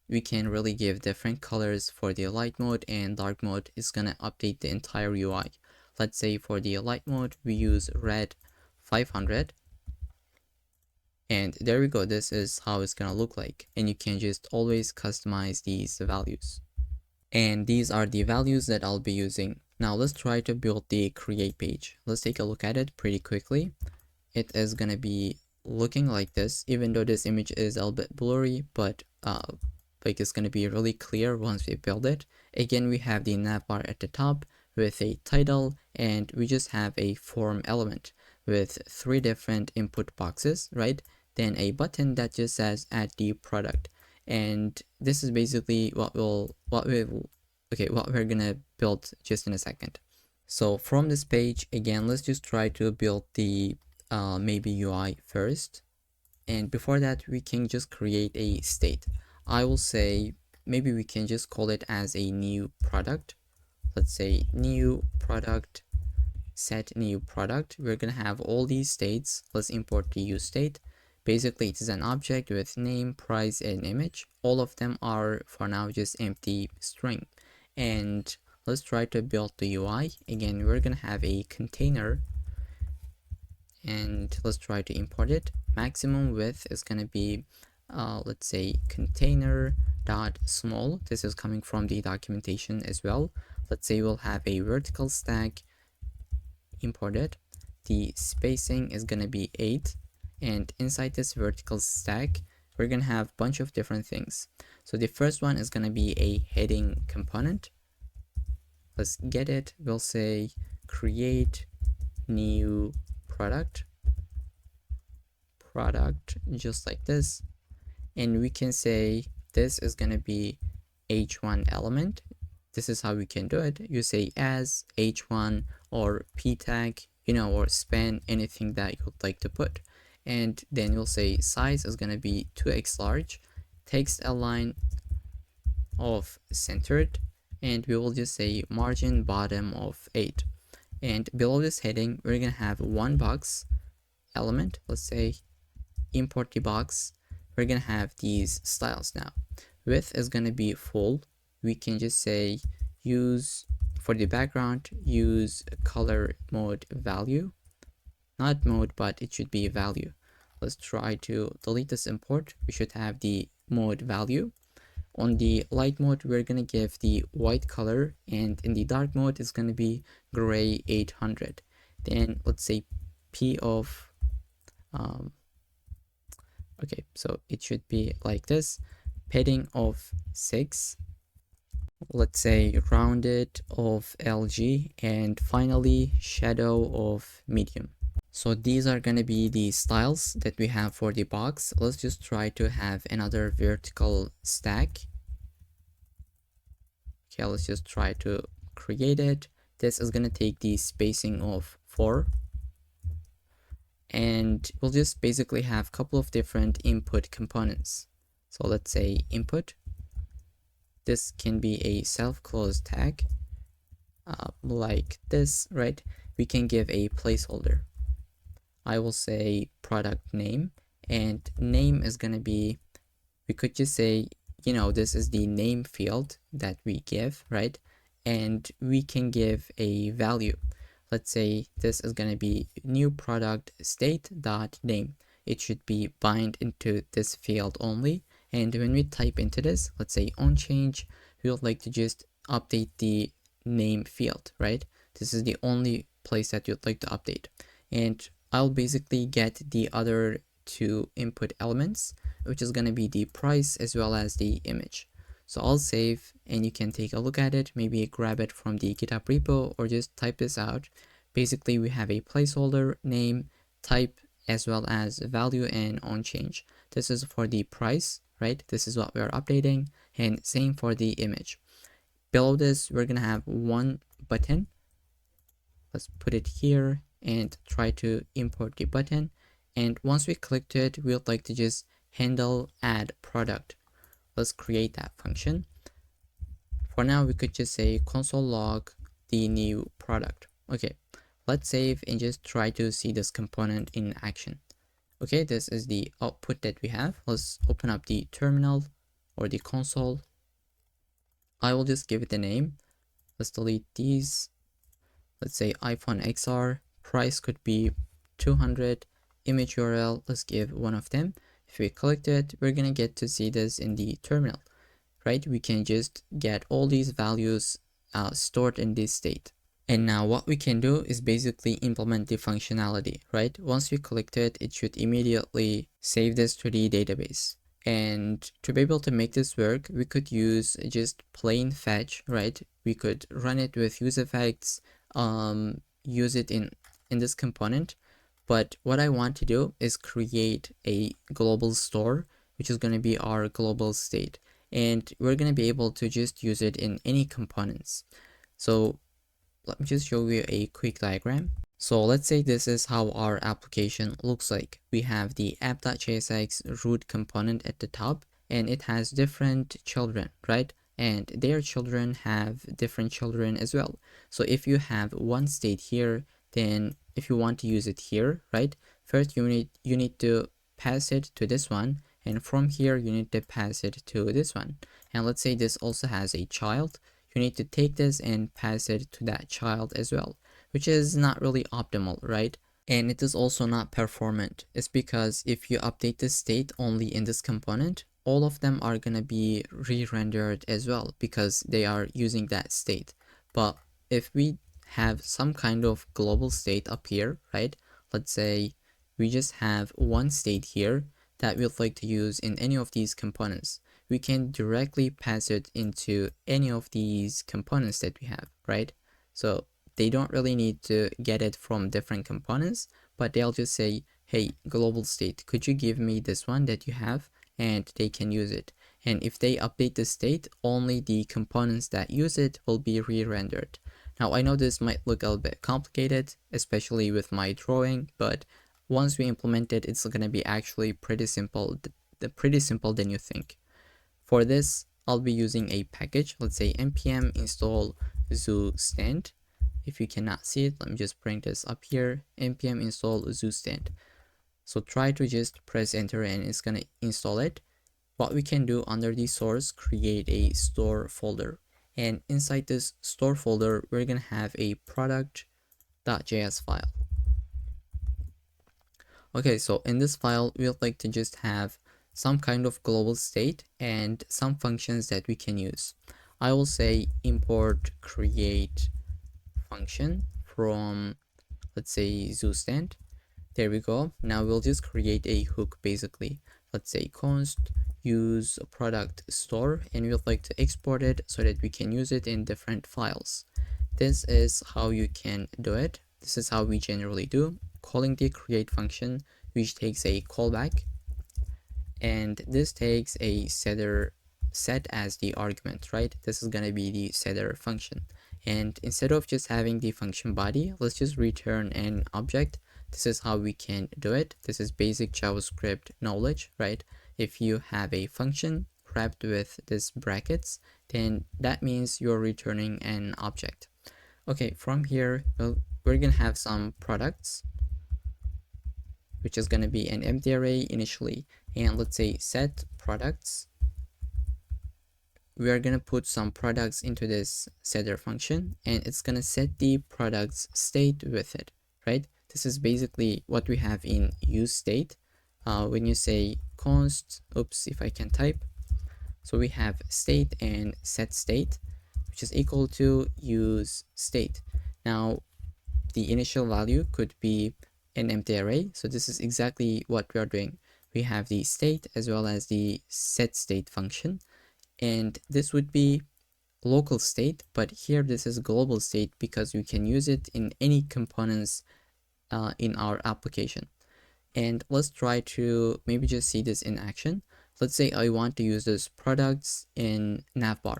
we can really give different colors for the light mode and dark mode. It's gonna update the entire UI. Let's say for the light mode, we use red 500. And there we go, this is how it's gonna look like, and you can just always customize these values. And these are the values that I'll be using. Now let's try to build the create page. Let's take a look at it pretty quickly. It is gonna be looking like this, even though this image is a little bit blurry, but like it's gonna be really clear once we build it. Again, we have the navbar at the top with a title, and we just have a form element with 3 different input boxes, right? Then a button that just says add the product. And this is basically what we're gonna build just in a second. So from this page, again, let's just try to build the maybe UI first. And before that, we can just create a state. I will say maybe we can just call it as a new product. Let's say new product, set new product. We're gonna have all these states. Let's import the use state. Basically, it is an object with name, price, and image. All of them are for now just empty string. And let's try to build the UI. Again, we're gonna have a container, and let's try to import it. Maximum width is gonna be let's say container dot small. This is coming from the documentation as well. Let's say we'll have a vertical stack imported. The spacing is gonna be 8, and inside this vertical stack we're gonna have a bunch of different things. So the first one is gonna be a heading component. Let's get it. We'll say create new product, just like this. And we can say this is going to be h1 element. This is how we can do it. You say as h1 or p tag, or span, anything that you would like to put. And then you'll say size is going to be 2x large, text align of centered, and we will just say margin bottom of 8. And below this heading, we're going to have one box element. Let's say import the box. We're going to have these styles now. Width is going to be full. We can just say use, for the background, use color mode value. Not mode, but it should be value. Let's try to delete this import. We should have the mode value. On the light mode, we're going to give the white color, and in the dark mode, it's going to be gray 800. Then let's say p of, okay, so it should be like this, padding of 6, let's say rounded of LG, and finally shadow of medium. So these are going to be the styles that we have for the box. Let's just try to have another vertical stack. Okay, let's just try to create it. This is going to take the spacing of 4. And we'll just basically have a couple of different input components. So let's say input. This can be a self-close tag, like this, right? We can give a placeholder. I will say product name, and name is going to be, we could just say, this is the name field that we give, right? And we can give a value. Let's say this is going to be new product state dot name. It should be bind into this field only. And when we type into this, let's say on change, we would like to just update the name field, right? This is the only place that you'd like to update. And I'll basically get the other two input elements, which is going to be the price as well as the image. So I'll save, and you can take a look at it, maybe grab it from the GitHub repo or just type this out. Basically, we have a placeholder, name, type, as well as value and on change. This is for the price, right? This is what we're updating, and same for the image. Below this, we're going to have one button. Let's put it here and try to import the button. And once we clicked it, we would like to just handle add product. Let's create that function. For now, we could just say console log the new product. Okay, let's save and just try to see this component in action. Okay, this is the output that we have. Let's open up the terminal or the console. I will just give it a name. Let's delete these. Let's say iPhone XR. Price could be 200. Image URL, let's give one of them. If we click it, we're gonna get to see this in the terminal, right? We can just get all these values stored in this state. And now what we can do is basically implement the functionality, right? Once we clicked it, it should immediately save this to the database. And to be able to make this work, we could use just plain fetch, right? We could run it with use effects, use it in this component. But what I want to do is create a global store, which is going to be our global state. And we're going to be able to just use it in any components. So let me just show you a quick diagram. So let's say this is how our application looks like. We have the app.jsx root component at the top, and it has different children, right? And their children have different children as well. So if you have one state here, then if you want to use it here, right? First, you need to pass it to this one, and from here you need to pass it to this one. And let's say this also has a child. You need to take this and pass it to that child as well, which is not really optimal, right? And it is also not performant. It's because if you update the state only in this component, all of them are gonna be re-rendered as well because they are using that state. But if we have some kind of global state up here, right? Let's say we just have one state here that we'd like to use in any of these components. we can directly pass it into any of these components that we have, right? So they don't really need to get it from different components, but they'll just say, hey, global state, could you give me this one that you have? And they can use it. And if they update the state, only the components that use it will be re-rendered. Now, I know this might look a little bit complicated, especially with my drawing, but once we implement it, it's going to be actually pretty simple, pretty simple than you think. For this, I'll be using a package. Let's say npm install zoo stand. If you cannot see it, let me just bring this up here. npm install zoo stand. So try to just press enter and it's going to install it. What we can do under the source, create a store folder. And inside this store folder, we're going to have a product.js file. Okay, so in this file, we'd like to just have some kind of global state and some functions that we can use. I will say import create function from, let's say, zoostand. There we go. Now we'll just create a hook basically. Let's say const use product store, and we'd like to export it so that we can use it in different files. This is how you can do it. This is how we generally do, calling the create function, which takes a callback, and this takes a setter set as the argument, right? This is going to be the setter function. And instead of just having the function body, let's just return an object. This is how we can do it. This is basic JavaScript knowledge, right? If you have a function wrapped with this brackets, then that means you're returning an object. Okay, from here, we're gonna have some products, which is gonna be an empty array initially. And let's say set products. We are gonna put some products into this setter function, and it's gonna set the products state with it, right? This is basically what we have in use state. When you say const, oops, if I can type. So we have state and set state, which is equal to use state. Now, the initial value could be an empty array. So this is exactly what we are doing. We have the state as well as the set state function. And this would be local state, but here this is global state because we can use it in any components in our application. And let's try to maybe just see this in action. Let's say I want to use this products in navbar.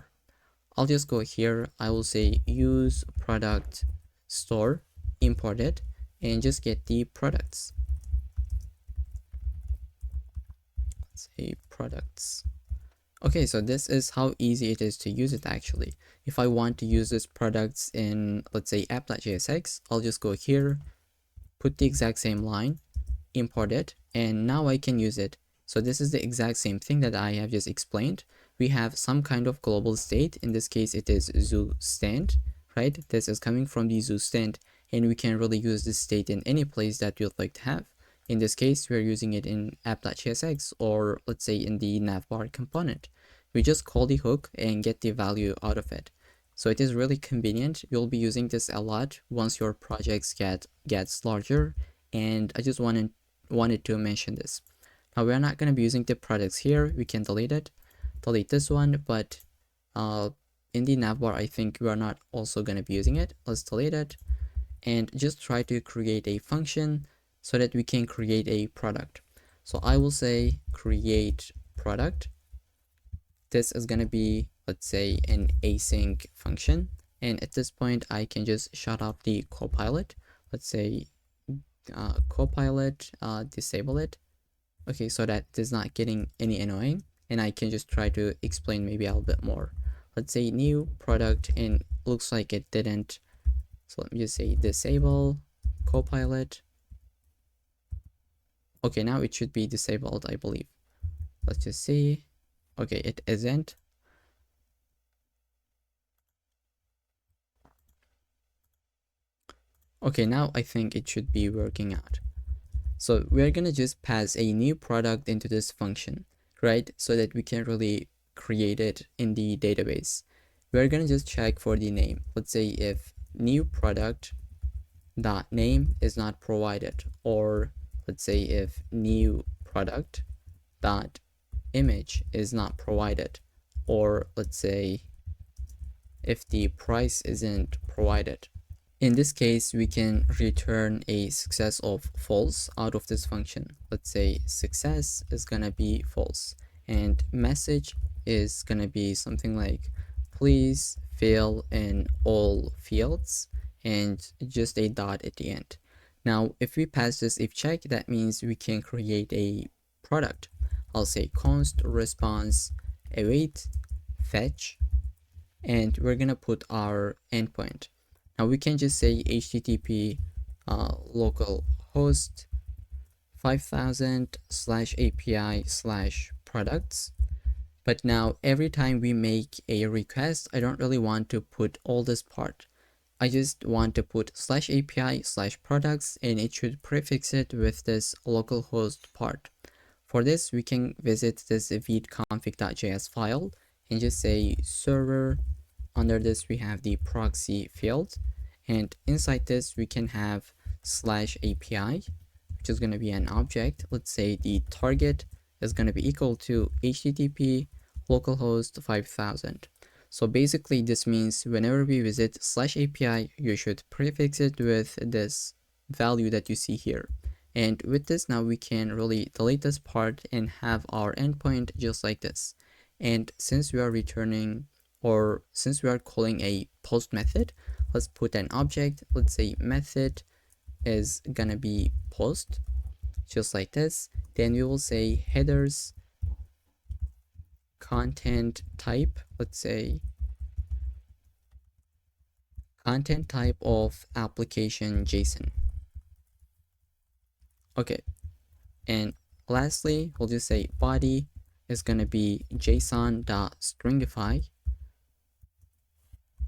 I'll just go here. I will say use product store, import it, and just get the products. Let's say products. Okay, so this is how easy it is to use it actually. If I want to use this products in, let's say, app.jsx, I'll just go here, put the exact same line, import it, and now I can use it. So this is the exact same thing that I have just explained. We have some kind of global state. In this case, it is zoo stand, right? This is coming from the zoo stand, and we can really use this state in any place that you'd like to have. In this case, we're using it in app.jsx, or let's say in the navbar component. We just call the hook and get the value out of it. So it is really convenient. You'll be using this a lot once your projects gets larger, and I just wanted to mention this. Now we're not going to be using the products here. We can delete this one, but in the navbar, I think we are not also going to be using it. Let's delete it and just try to create a function so that we can create a product. So I will say create product. This is going to be, let's say, an async function. And at this point, I can just shut off the copilot. Let's say copilot, disable it. Okay, so that is not getting any annoying. And I can just try to explain maybe a little bit more. Let's say new product, and looks like it didn't. So let me just say disable copilot. Okay, now it should be disabled, I believe. Let's just see. Okay, it isn't. Okay, now I think it should be working out. So we're gonna just pass a new product into this function, right? So that we can really create it in the database. We're gonna just check for the name. Let's say if new product dot name is not provided, or let's say if new product dot image is not provided, or let's say if the price isn't provided. In this case, we can return a success of false out of this function. Let's say success is gonna be false, and message is gonna be something like please fill in all fields and just a dot at the end. Now, if we pass this if check, that means we can create a product. I'll say const response await fetch, and we're gonna put our endpoint. Now we can just say http localhost 5000 /API /products. But now every time we make a request, I don't really want to put all this part. I just want to put /API /products, and it should prefix it with this localhost part. For this, we can visit this vidconfig.js file and just say server. Under this, we have the proxy field, and inside this, we can have /API, which is going to be an object. Let's say the target is going to be equal to http localhost 5000. So basically, this means whenever we visit /API, you should prefix it with this value that you see here. And with this, now we can really delete this part and have our endpoint just like this. And since we are returning, or since we are calling a post method, let's put an object. Let's say method is gonna be post, just like this. Then we will say headers content type. Let's say content type of application JSON. Okay, and lastly, we'll just say body is gonna be json.stringify,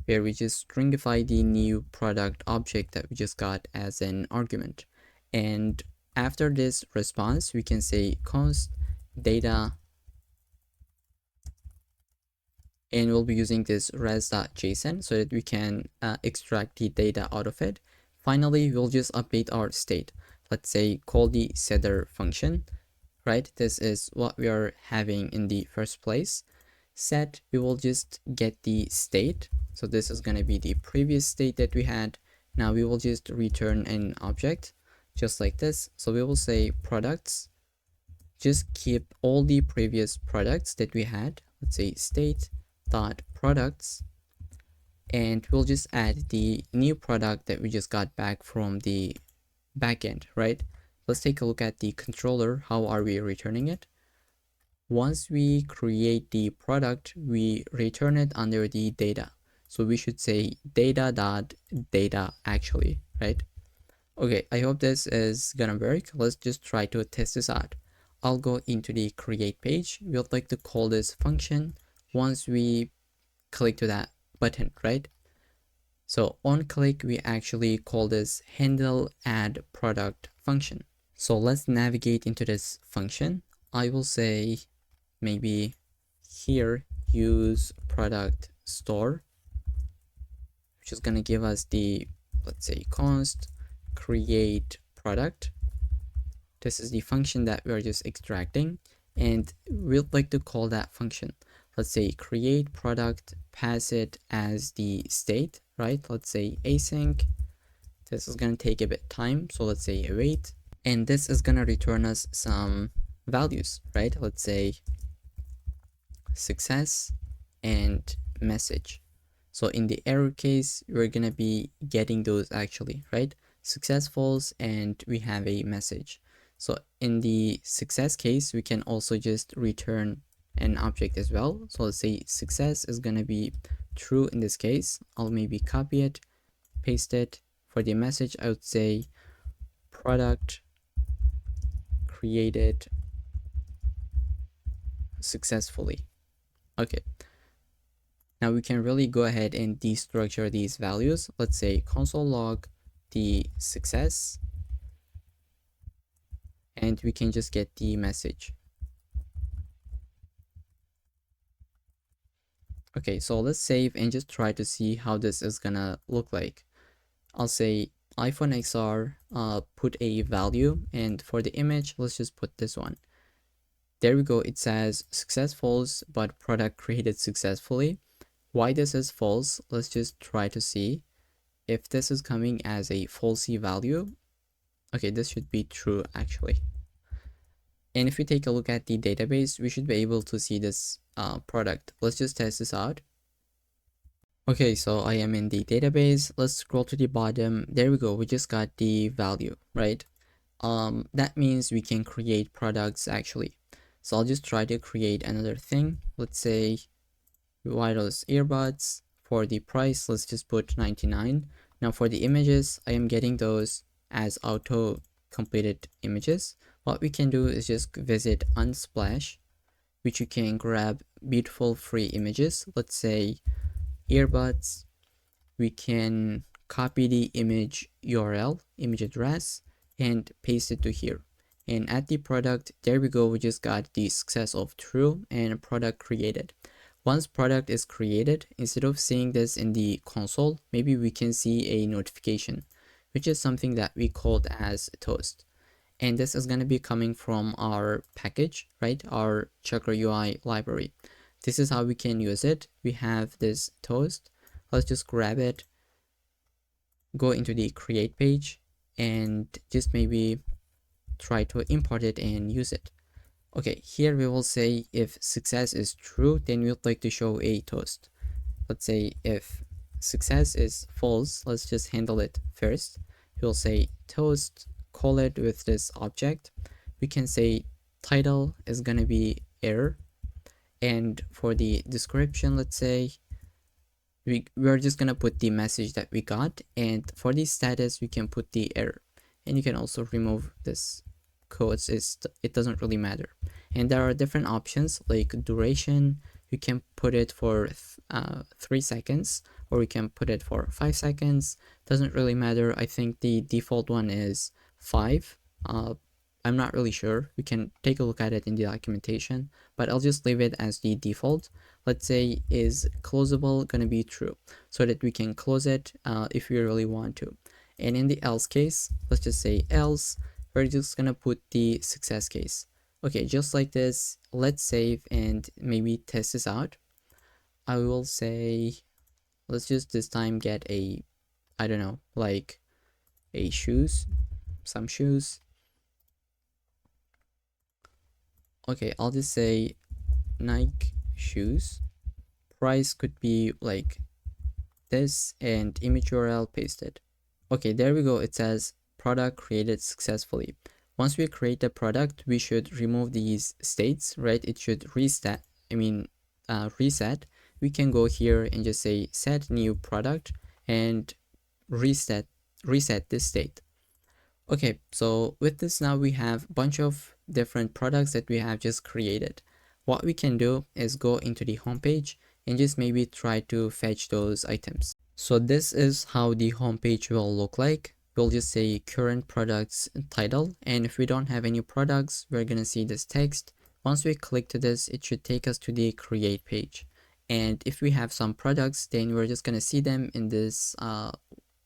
where we just stringify the new product object that we just got as an argument. And after this response, we can say const data, and we'll be using this res.json so that we can extract the data out of it. Finally, we'll just update our state. Let's say call the setter function, right? This is what we are having in the first place. Set, we will just get the state. So this is going to be the previous state that we had. Now we will just return an object just like this. So we will say products, just keep all the previous products that we had. Let's say state dot products, and we'll just add the new product that we just got back from the backend, right? Let's take a look at the controller. How are we returning it? Once we create the product, we return it under the data. So we should say data.data actually, right? Okay, I hope this is gonna work. Let's just try to test this out. I'll go into the create page. We'd like to call this function once we click to that button, right? So on click, we actually call this handle add product function. So let's navigate into this function. I will say maybe here use product store, which is going to give us the, let's say const create product. This is the function that we're just extracting, and we'd like to call that function. Let's say create product, pass it as the state, right? Let's say async. This is going to take a bit time, so let's say await, and this is going to return us some values, right? Let's say success and message. So in the error case, we're going to be getting those actually, right? Success false, and we have a message. So in the success case, we can also just return an object as well. So let's say success is going to be true in this case. I'll maybe copy it, paste it. For the message, I would say product created successfully. Okay. Now we can really go ahead and destructure these values. Let's say console log the success, and we can just get the message. Okay, so let's save and just try to see how this is gonna look like. I'll say iPhone XR, put a value, and for the image, let's just put this one. There we go. It says success false, but product created successfully. Why this is false? Let's just try to see if this is coming as a falsy value. Okay, this should be true actually. And if we take a look at the database, we should be able to see this product. Let's just test this out. Okay, so I am in the database. Let's scroll to the bottom. There we go. We just got the value, right? That means we can create products actually. So I'll just try to create another thing. Let's say wireless earbuds. For the price, let's just put 99. Now for the images, I am getting those as auto completed images. What we can do is just visit Unsplash, which you can grab beautiful free images. Let's say earbuds. We can copy the image URL, image address, and paste it to here. And at the product, there we go. We just got the success of true and product created. Once product is created, instead of seeing this in the console, maybe we can see a notification, which is something that we called as toast. And this is going to be coming from our package, right? Our Chakra UI library. This is how we can use it. We have this toast. Let's just grab it, go into the create page, and just maybe try to import it and use it. Okay, here we will say if success is true, then we would like to show a toast. Let's say if success is false, let's just handle it first. We'll say toast, call it with this object. We can say title is gonna be error, and for the description, let's say we're just gonna put the message that we got, and for the status we can put the error, and you can also remove this codes. It doesn't really matter. And there are different options like duration. You can put it for 3 seconds, or you can put it for 5 seconds. Doesn't really matter. I think the default one is 5. I'm not really sure. We can take a look at it in the documentation, but I'll just leave it as the default. Let's say is closable gonna be true, so that we can close it if we really want to. And in the else case, let's just say else. We're just gonna put the success case. Okay, just like this. Let's save and maybe test this out. I will say, let's just this time get a, I don't know, like a some shoes. Okay, I'll just say Nike shoes. Price could be like this, and image URL pasted. Okay, there we go. It says product created successfully. Once we create the product, we should remove these states, right? It should reset. We can go here and just say set new product and reset this state. Okay, so with this now we have a bunch of different products that we have just created. What we can do is go into the homepage and just maybe try to fetch those items. So this is how the homepage will look like. We'll just say current products title, and if we don't have any products, we're gonna see this text. Once we click to this, it should take us to the create page. And if we have some products, then we're just gonna see them in this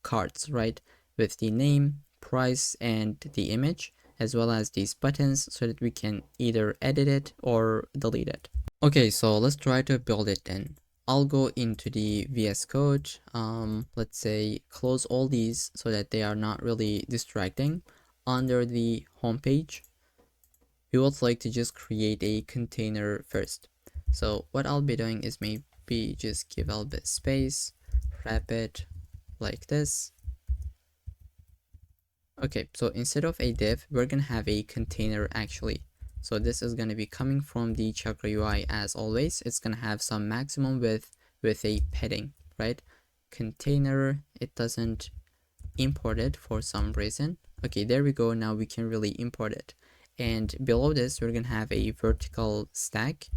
cards, right? With the name, price, and the image, as well as these buttons, so that we can either edit it or delete it. Okay, so let's try to build it then. I'll go into the VS Code, let's say close all these so that they are not really distracting. Under the home page, we would like to just create a container first. So what I'll be doing is maybe just give a little bit space, wrap it like this. Okay, so instead of a div, we're gonna have a container actually. So this is gonna be coming from the Chakra UI as always. It's gonna have some maximum width with a padding, right? Container, it doesn't import it for some reason. Okay, there we go. Now we can really import it. And below this, we're gonna have a vertical stack.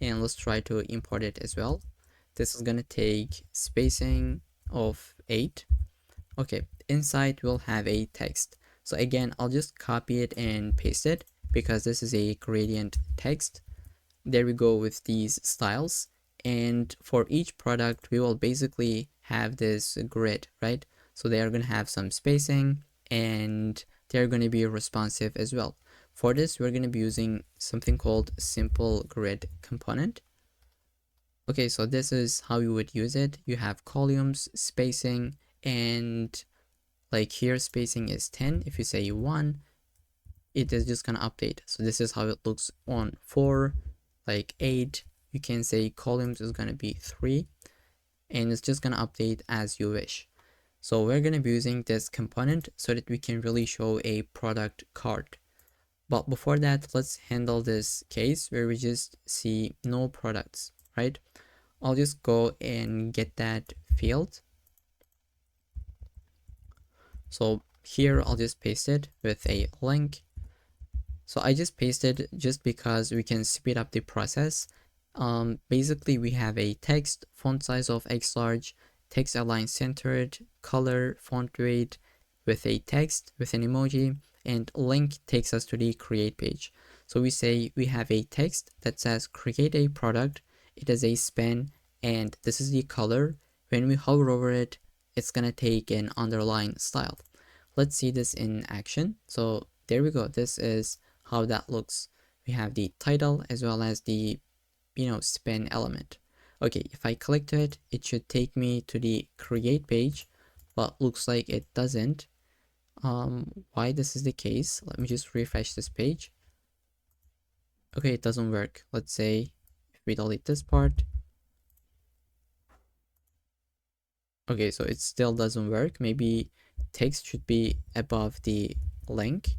And let's try to import it as well. This is gonna take spacing of 8. Okay, inside we'll have a text. So again, I'll just copy it and paste it because this is a gradient text. There we go with these styles. And for each product, we will basically have this grid, right? So they are going to have some spacing and they're going to be responsive as well. For this, we're going to be using something called simple grid component. Okay, so this is how you would use it. You have columns, spacing, and like here spacing is 10. If you say 1, it is just gonna update. So this is how it looks on 4, like 8. You can say columns is gonna be 3, and it's just gonna update as you wish. So we're gonna be using this component so that we can really show a product card. But before that, let's handle this case where we just see no products, right? I'll just go and get that field. So here I'll just paste it with a link. So I just pasted just because we can speed up the process. Basically we have a text, font size of X large, text align centered, color, font weight with a text, with an emoji, and link takes us to the create page. So we say we have a text that says create a product, it is a span, and this is the color. When we hover over it, it's gonna take an underline style. Let's see this in action. So there we go. This is how that looks. We have the title as well as the span element. Okay, if I click to it, it should take me to the create page, but looks like it doesn't. Why this is the case? Let me just refresh this page. Okay, it doesn't work. Let's say if we delete this part. Okay, so it still doesn't work. Maybe text should be above the link.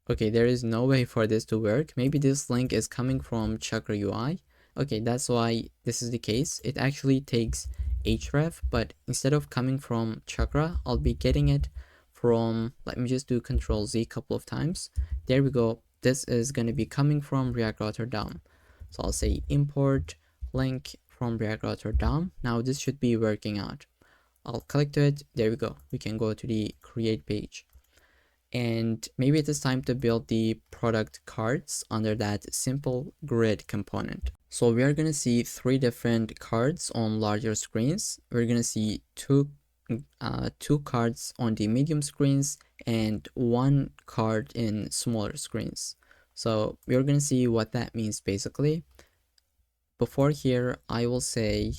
Okay, there is no way for this to work. Maybe this link is coming from Chakra UI. Okay, that's why this is the case. It actually takes href, but instead of coming from Chakra, I'll be getting it from, let me just do Control Z a couple of times. There we go. This is going to be coming from React Router DOM. So I'll say import link from React Router DOM. Now this should be working out. I'll click to it. There we go. We can go to the create page. And maybe it is time to build the product cards under that simple grid component. So we are going to see 3 different cards on larger screens. We're going to see two cards on the medium screens and 1 card in smaller screens. So we're going to see what that means basically. Before here, I will say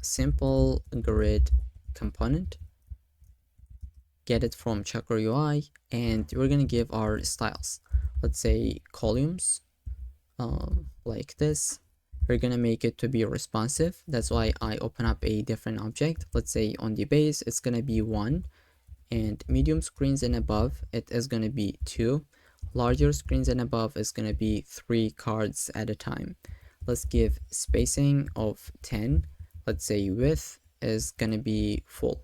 simple grid component, get it from Chakra UI, and we're gonna give our styles. Let's say columns, like this. We're gonna make it to be responsive. That's why I open up a different object. Let's say on the base, it's gonna be 1, and medium screens and above, it is gonna be 2. Larger screens and above is gonna be 3 cards at a time. Let's give spacing of 10. Let's say width is gonna be full.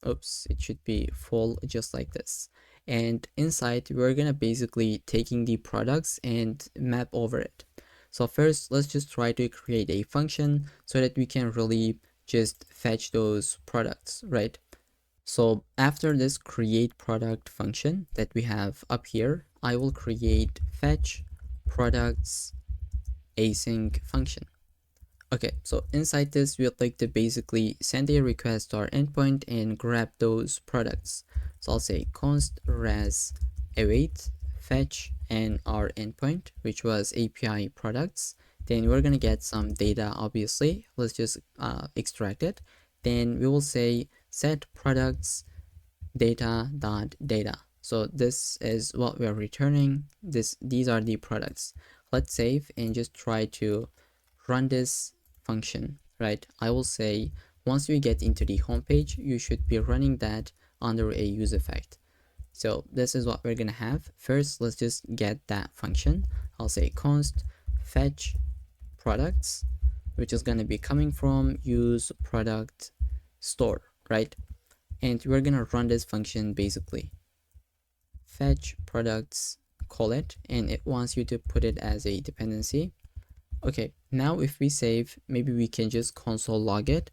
Oops, it should be full just like this. And inside we're gonna basically taking the products and map over it. So first let's just try to create a function so that we can really just fetch those products, right? So after this create product function that we have up here, I will create fetch products async function. Okay, so inside this, we'd like to basically send a request to our endpoint and grab those products. So I'll say const res await fetch and our endpoint, which was API products. Then we're gonna get some data, obviously. Let's just extract it. Then we will say set products data. So this is what we are returning. These are the products. Let's save and just try to run this function, right? I will say once we get into the home page, you should be running that under a use effect. So this is what we're gonna have. First, let's just get that function. I'll say const fetch products, which is gonna be coming from use product store, right? And we're gonna run this function basically. Fetch products, call it, and it wants you to put it as a dependency. Okay, now if we save, maybe we can just console log it.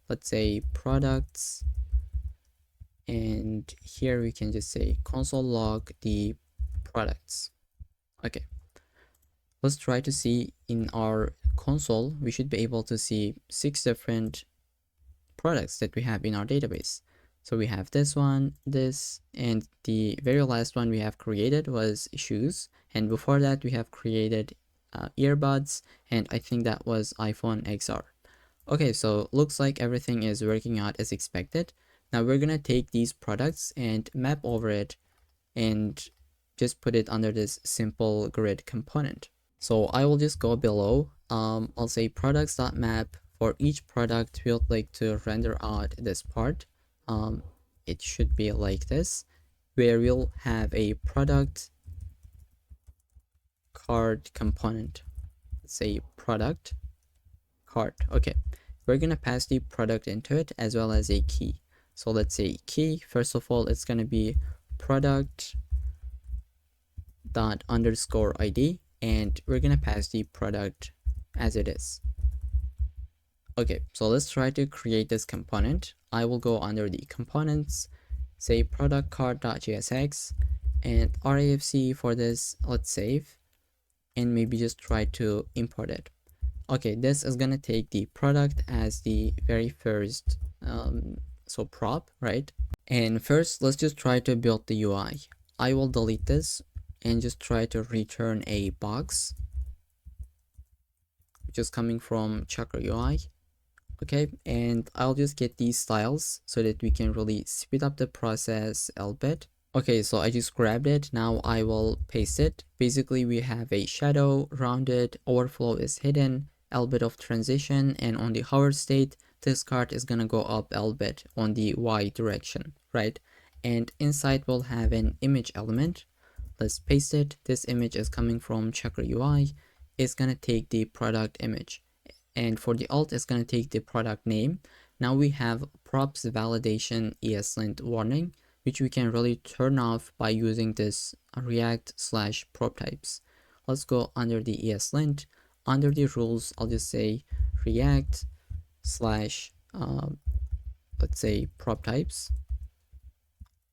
Let's say products, and here we can just say console log the products. Okay, let's try to see in our console, we should be able to see 6 different products that we have in our database. So we have this one, this, and the very last one we have created was shoes. And before that, we have created earbuds, and I think that was iPhone XR. Okay, so looks like everything is working out as expected. Now we're gonna take these products and map over it and just put it under this simple grid component. So I will just go below. I'll say products.map. For each product, we'd like to render out this part. It should be like this, where we'll have a product card component. Let's say product card. Okay, we're gonna pass the product into it as well as a key. So let's say key. First of all, it's gonna be product dot underscore ID, and we're gonna pass the product as it is. Okay, so let's try to create this component. I will go under the components, say product card.jsx, and RAFC for this. Let's save and maybe just try to import it. Okay, this is gonna take the product as the very first so prop, right? And first, let's just try to build the UI. I will delete this and just try to return a box, which is coming from Chakra UI. Okay, and I'll just get these styles so that we can really speed up the process a bit. Okay, so I just grabbed it. Now I will paste it. Basically, we have a shadow, rounded, overflow is hidden, a bit of transition, and on the hover state, this card is gonna go up a bit on the Y direction, right? And inside we'll have an image element. Let's paste it. This image is coming from Chakra UI. It's gonna take the product image. And for the alt, it's gonna take the product name. Now we have props validation ESLint warning, which we can really turn off by using this React/prop types. Let's go under the ESLint. Under the rules, I'll just say React slash let's say prop types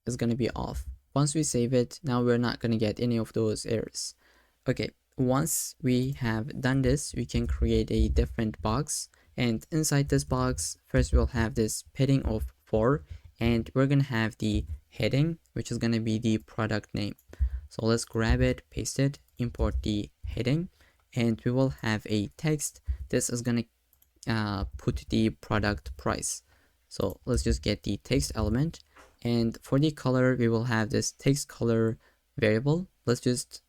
is gonna be off. Once we save it, now we're not gonna get any of those errors. Okay, once we have done this, we can create a different box, and inside this box, first we'll have this padding of 4, and we're gonna have the heading, which is gonna be the product name. So let's grab it, paste it, import the heading, and we will have a text. This is gonna put the product price. So let's just get the text element, and for the color, we will have this text color variable. Let's just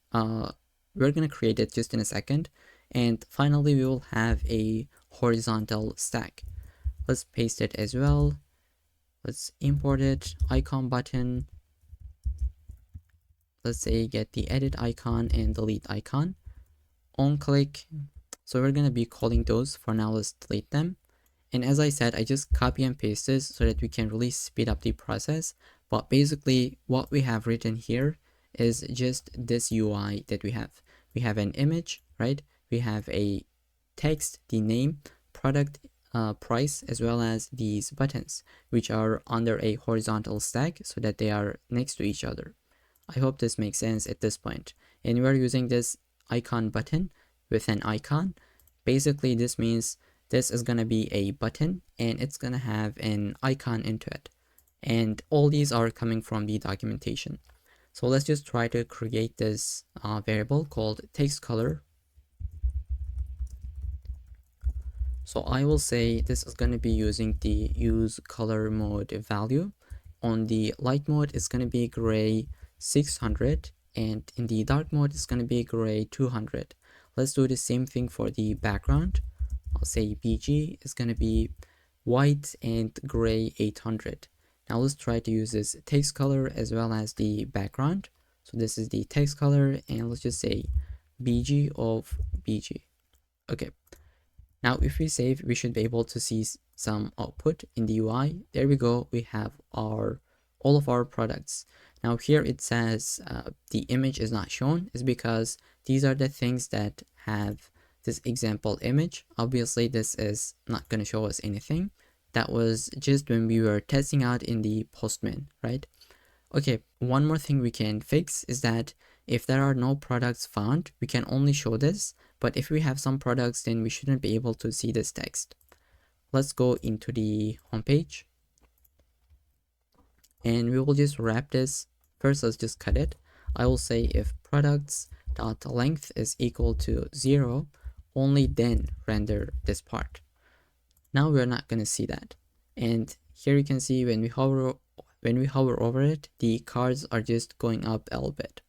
we're gonna create it just in a second. And finally, we will have a horizontal stack. Let's paste it as well. Let's import it, icon button. Let's say get the edit icon and delete icon. On click. So we're gonna be calling those. For now, let's delete them. And as I said, I just copy and paste this so that we can really speed up the process. But basically, what we have written here is just this UI that we have. We have an image, right? We have a text, the name, product price, as well as these buttons, which are under a horizontal stack so that they are next to each other. I hope this makes sense at this point. And we're using this icon button with an icon. Basically, this means this is gonna be a button and it's gonna have an icon into it. And all these are coming from the documentation. So let's just try to create this variable called text color. So I will say this is going to be using the use color mode value. On the light mode, it's going to be gray 600, and in the dark mode, it's going to be gray 200. Let's do the same thing for the background. I'll say BG is going to be white and gray 800. Now let's try to use this text color as well as the background. So this is the text color, and let's just say BG of BG. Okay. Now if we save, we should be able to see some output in the UI. There we go. We have all of our products. Now here it says the image is not shown, is because these are the things that have this example image. Obviously this is not going to show us anything. That was just when we were testing out in the Postman, right? Okay, one more thing we can fix is that if there are no products found, we can only show this. But if we have some products, then we shouldn't be able to see this text. Let's go into the homepage. and we will just wrap this. First, let's just cut it. I will say if products dot length is equal to 0, only then render this part. Now we're not going to see that. And here you can see when we hover over it, the cards are just going up a little bit.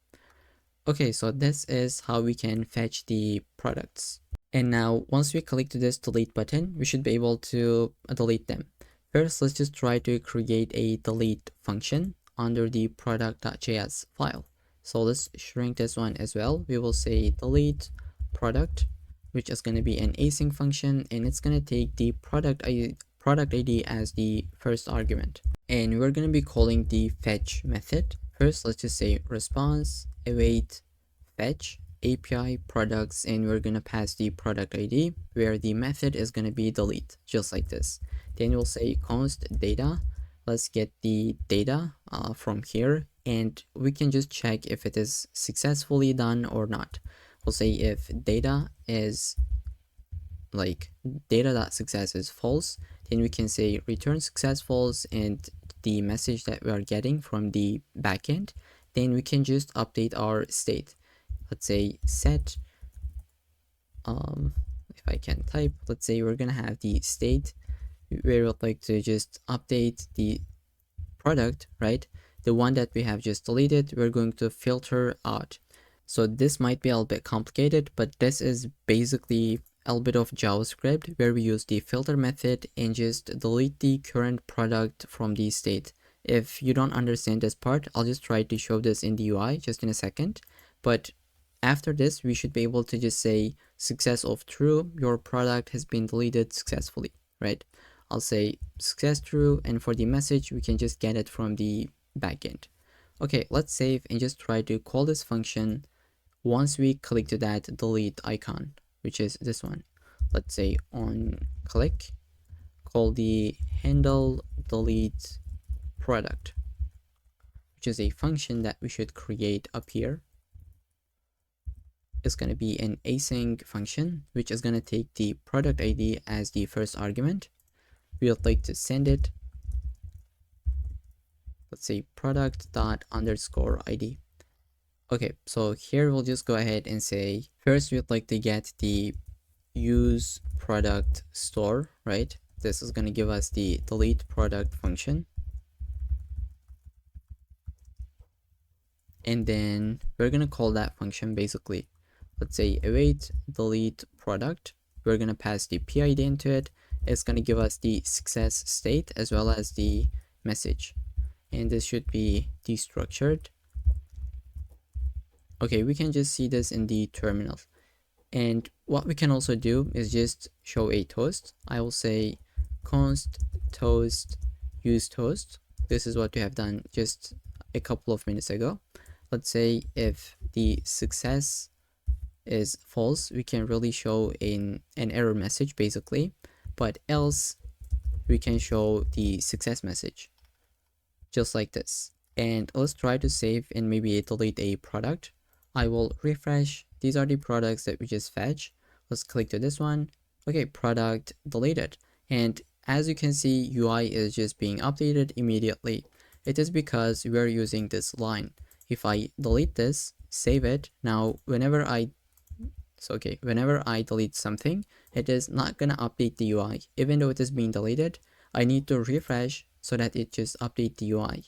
Okay, so this is how we can fetch the products. And now once we click to this delete button, we should be able to delete them. First, let's just try to create a delete function under the product.js file. So let's shrink this one as well. We will say delete product, which is going to be an async function, and it's going to take the product ID as the first argument. And we're going to be calling the fetch method. First, let's just say response await fetch API products, and we're going to pass the product ID where the method is going to be delete, just like this. Then we'll say const data. Let's get the data from here, and we can just check if it is successfully done or not. We'll say if data is like data.success is false, then we can say return success false, and the message that we are getting from the backend, then we can just update our state. Let's say set if I can type, let's say we're gonna have the state where we'd like to just update the product, right? The one that we have just deleted, we're going to filter out. So this might be a little bit complicated, but this is basically a little bit of JavaScript where we use the filter method and just delete the current product from the state. If you don't understand this part, I'll just try to show this in the UI just in a second. But after this, we should be able to just say success of true, your product has been deleted successfully, right? I'll say success true, and for the message, we can just get it from the backend. Okay, let's save and just try to call this function once we click to that delete icon, which is this one. Let's say on click, call the handle delete product, which is a function that we should create up here. It's going to be an async function, which is going to take the product ID as the first argument. We would like to send it, let's say product dot underscore ID. Okay, so here we'll just go ahead and say, first we'd like to get the use product store, right? This is going to give us the delete product function. And then we're going to call that function basically. Let's say await delete product. We're going to pass the PID into it. It's going to give us the success state as well as the message. And this should be destructured. Okay, we can just see this in the terminal. And what we can also do is just show a toast. I will say const toast use toast. This is what we have done just a couple of minutes ago. Let's say if the success is false, we can really show an error message basically, but else we can show the success message just like this. And let's try to save and maybe delete a product. I will refresh. These are the products that we just fetched. Let's click to this one. Okay, product deleted. And as you can see, UI is just being updated immediately. It is because we are using this line. If I delete this, save it, now whenever I delete something, it is not gonna update the UI. Even though it is being deleted, I need to refresh so that it just update the UI.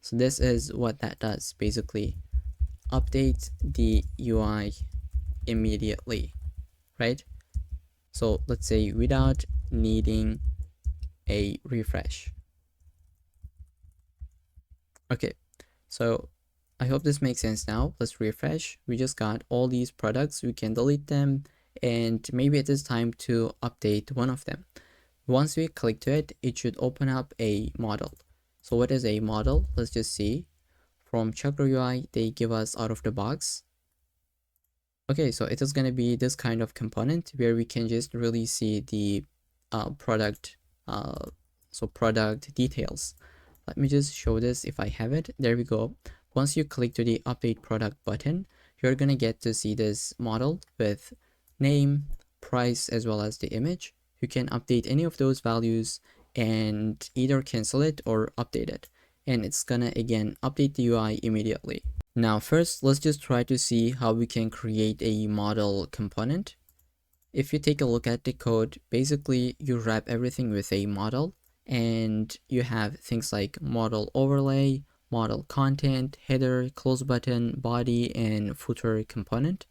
So this is what that does basically. Update the UI immediately, right? So let's say without needing a refresh. Okay, so I hope this makes sense now. Let's refresh. We just got all these products. We can delete them, and maybe it is time to update one of them. Once we click to it, it should open up a model. So what is a model? Let's just see. From Chakra UI, they give us out of the box. Okay, so it is going to be this kind of component where we can just really see the product details. Let me just show this if I have it. There we go. Once you click to the update product button, you're going to get to see this model with name, price, as well as the image. You can update any of those values and either cancel it or update it. and it's gonna again update the UI immediately. Now first, let's just try to see how we can create a model component. If you take a look at the code, basically you wrap everything with a model, and you have things like model overlay, model content, header, close button, body, and footer component.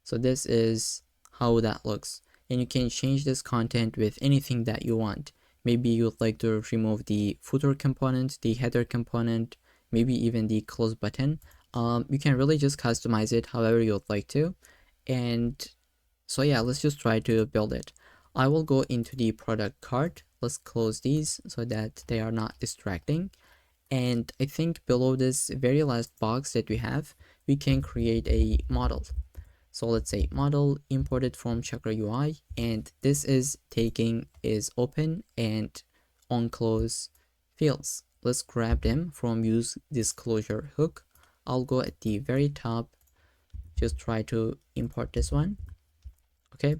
So this is how that looks. And you can change this content with anything that you want. Maybe you'd like to remove the footer component, the header component, maybe even the close button. You can really just customize it however you'd like to. And so yeah, let's just try to build it. I will go into the product cart. Let's close these so that they are not distracting. And I think below this very last box that we have, we can create a model. So let's say model imported from Chakra UI, and this is taking is open and on close fields. Let's grab them from use disclosure hook. I'll go at the very top, just try to import this one. Okay,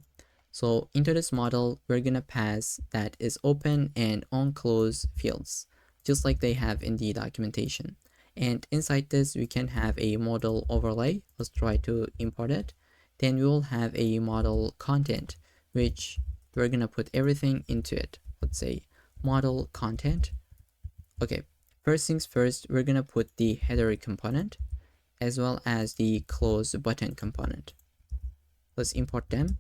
so into this model, we're gonna pass that is open and on close fields, just like they have in the documentation. And inside this, we can have a model overlay. Let's try to import it. Then we will have a model content, which we're gonna put everything into it. Let's say model content. Okay, first things first, we're gonna put the header component as well as the close button component. Let's import them.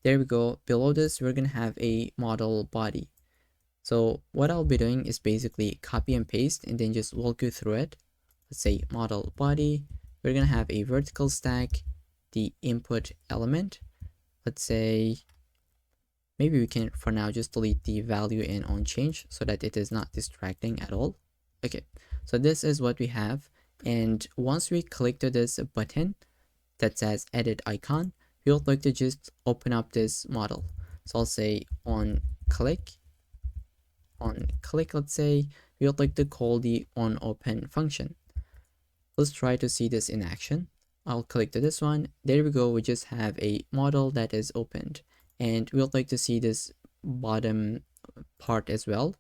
There we go. Below this, we're gonna have a model body. So what I'll be doing is basically copy and paste and then just walk you through it. Let's say model body. We're gonna have a vertical stack, the input element. Let's say maybe we can for now just delete the value and on change so that it is not distracting at all. Okay, so this is what we have. And once we click to this button that says edit icon, we would like to just open up this model. So I'll say on click, let's say we would like to call the on open function. Let's try to see this in action. I'll click to this one. There we go. We just have a model that is opened, and we would like to see this bottom part as well.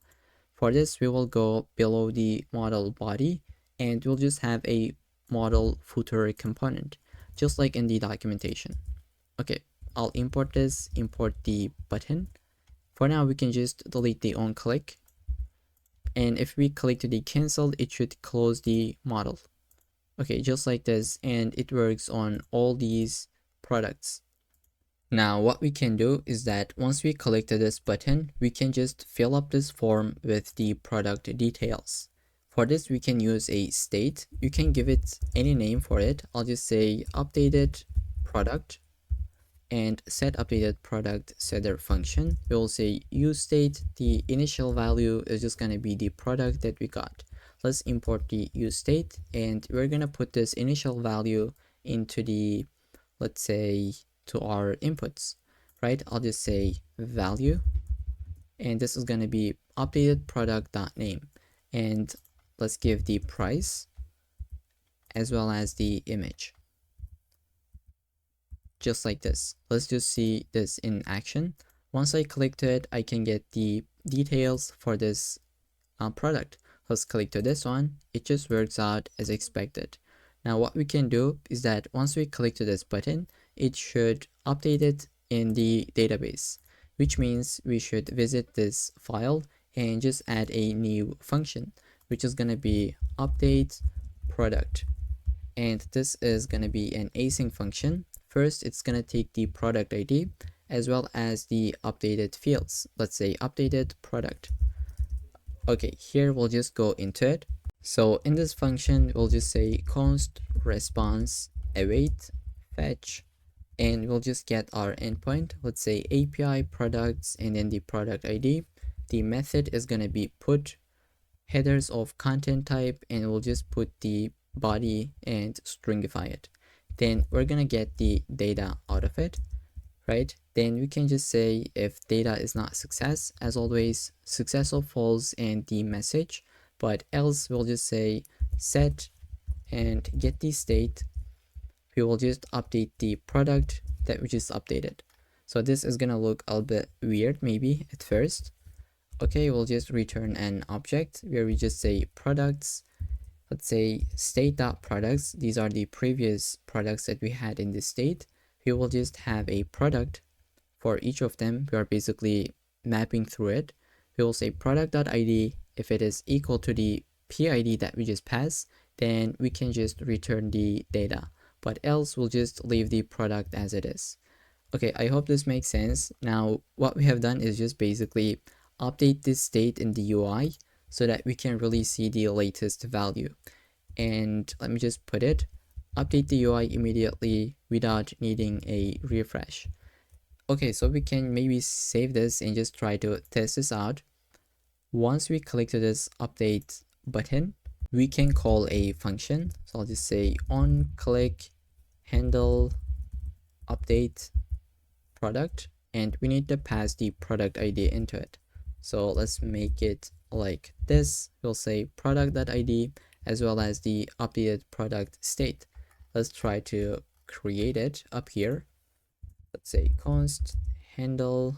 For this, we will go below the model body, and we'll just have a model footer component, just like in the documentation. Okay, I'll import this, import the button. For now, we can just delete the on click. And if we click to the cancel, it should close the model. Okay, just like this, and it works on all these products. Now, what we can do is that once we click to this button, we can just fill up this form with the product details. For this, we can use a state. You can give it any name for it. I'll just say updated product and set updated product setter function. We will say use state. The initial value is just going to be the product that we got. Let's import the use state, and we're going to put this initial value into the, let's say, to our inputs, right? I'll just say value, and this is going to be updated product.name, and let's give the price as well as the image, just like this. Let's just see this in action. Once I click to it, I can get the details for this product. Let's click to this one. It just works out as expected. Now what we can do is that once we click to this button, it should update it in the database, which means we should visit this file and just add a new function, which is going to be update product. And this is going to be an async function. First, it's going to take the product ID as well as the updated fields. Let's say updated product. Okay, here we'll just go into it. So in this function, we'll just say const response await fetch, and we'll just get our endpoint. Let's say API products and then the product ID. The method is going to be put headers of content type, and we'll just put the body and stringify it. Then we're going to get the data out of it, right? Then we can just say if data is not success, as always, success or false and the message, but else we'll just say set and get the state. We will just update the product that we just updated. So this is gonna look a bit weird maybe at first. Okay, we'll just return an object where we just say products. Let's say state.products. These are the previous products that we had in this state. We will just have a product for each of them. We are basically mapping through it. We will say product.id. If it is equal to the PID that we just passed, then we can just return the data. But else we'll just leave the product as it is. Okay, I hope this makes sense. Now, what we have done is just basically update this state in the UI so that we can really see the latest value. And let me just put it, update the UI immediately without needing a refresh. Okay, so we can maybe save this and just try to test this out. Once we click to this update button, we can call a function. So I'll just say on click handle update product, and we need to pass the product ID into it. So let's make it like this. We'll say product.id as well as the updated product state. Let's try to create it up here. Let's say const handle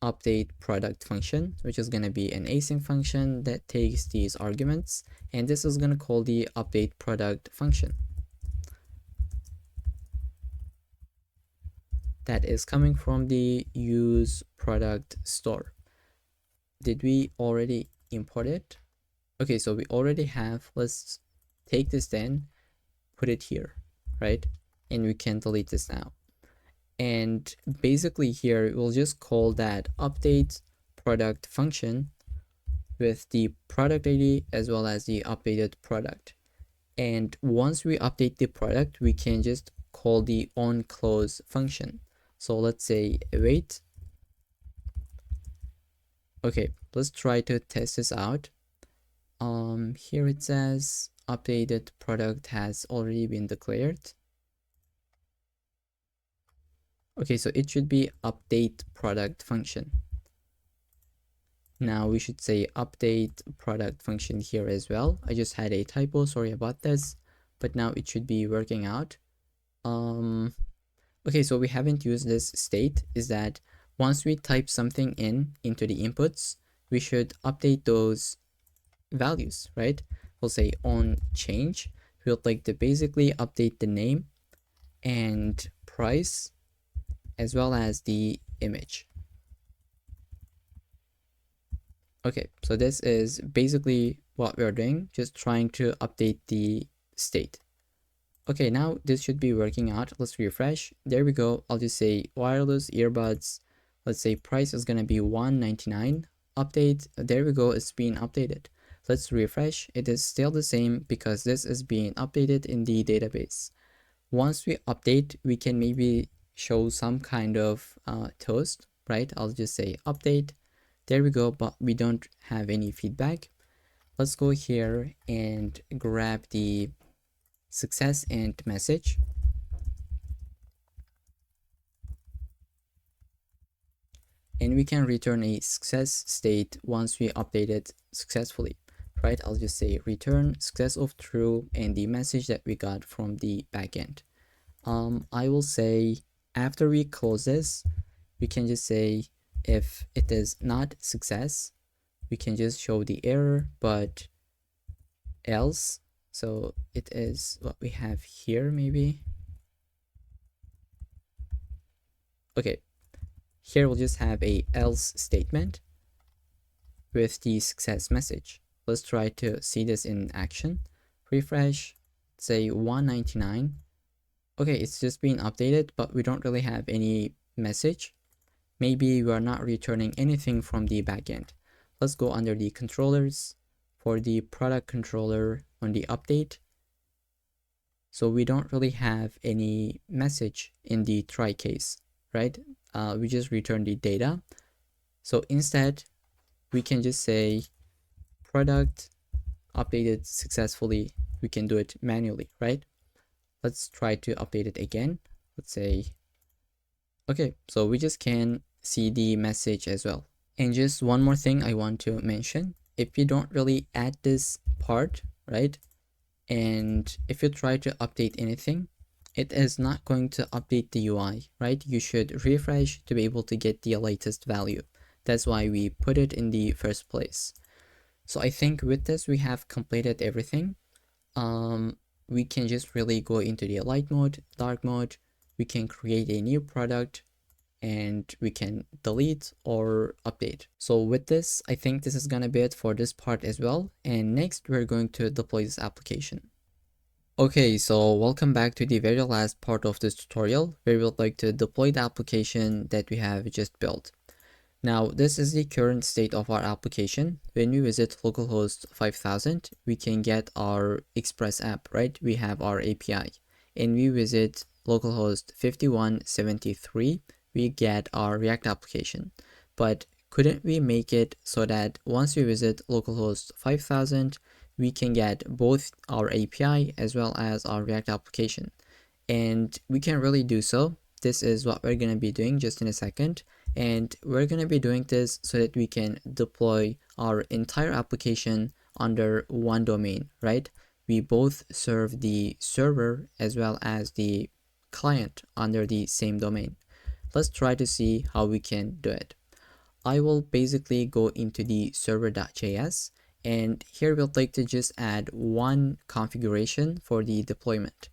update product function, which is going to be an async function that takes these arguments, and this is going to call the update product function that is coming from the use product store. Did we already import it? Okay, so we already have. Let's take this then, put it here, right? And we can delete this now. And basically here, we'll just call that update product function with the product ID as well as the updated product. And once we update the product, we can just call the onClose function. So let's say await. Okay, let's try to test this out. Here it says updated product has already been declared. Okay, so it should be update product function. Now we should say update product function here as well. I just had a typo, sorry about this, but now it should be working out. Okay, so we haven't used this state, is that once we type something into the inputs, we should update those values, right? We'll say on change. We'll like to basically update the name and price as well as the image. Okay, so this is basically what we're doing, just trying to update the state. Okay, now this should be working out. Let's refresh. There we go. I'll just say wireless earbuds. Let's say price is gonna be $199. Update. There we go. It's being updated. Let's refresh. It is still the same because this is being updated in the database. Once we update, we can maybe show some kind of toast, right? I'll just say update. There we go, but we don't have any feedback. Let's go here and grab the success and message. And we can return a success state once we update it successfully, right? I'll just say return success of true and the message that we got from the backend. I will say after we close this, we can just say if it is not success, we can just show the error, but else. So it is what we have here maybe. Okay, here we'll just have a else statement with the success message. Let's try to see this in action. Refresh, say 199. Okay, it's just being updated, but we don't really have any message. Maybe we are not returning anything from the backend. Let's go under the controllers for the product controller on the update. So we don't really have any message in the try case, right? We just return the data. So instead, we can just say product updated successfully. We can do it manually, right? Let's try to update it again. Let's say, okay, so we just can see the message as well. And just one more thing I want to mention, if you don't really add this part, right? And if you try to update anything, it is not going to update the UI, right? You should refresh to be able to get the latest value. That's why we put it in the first place. So I think with this, we have completed everything. We can just really go into the light mode, dark mode. We can create a new product and we can delete or update. So with this, I think this is gonna be it for this part as well. And next, we're going to deploy this application. Okay, so welcome back to the very last part of this tutorial where we would like to deploy the application that we have just built. Now, this is the current state of our application. When we visit localhost 5000, we can get our Express app, right? We have our API. And we visit localhost 5173, we get our React application. But couldn't we make it so that once we visit localhost 5000, we can get both our API as well as our React application? And we can really do so. This is what we're going to be doing just in a second. And we're going to be doing this so that we can deploy our entire application under one domain, right? We both serve the server as well as the client under the same domain. Let's try to see how we can do it. I will basically go into the server.js, and here we'll like to just add one configuration for the deployment.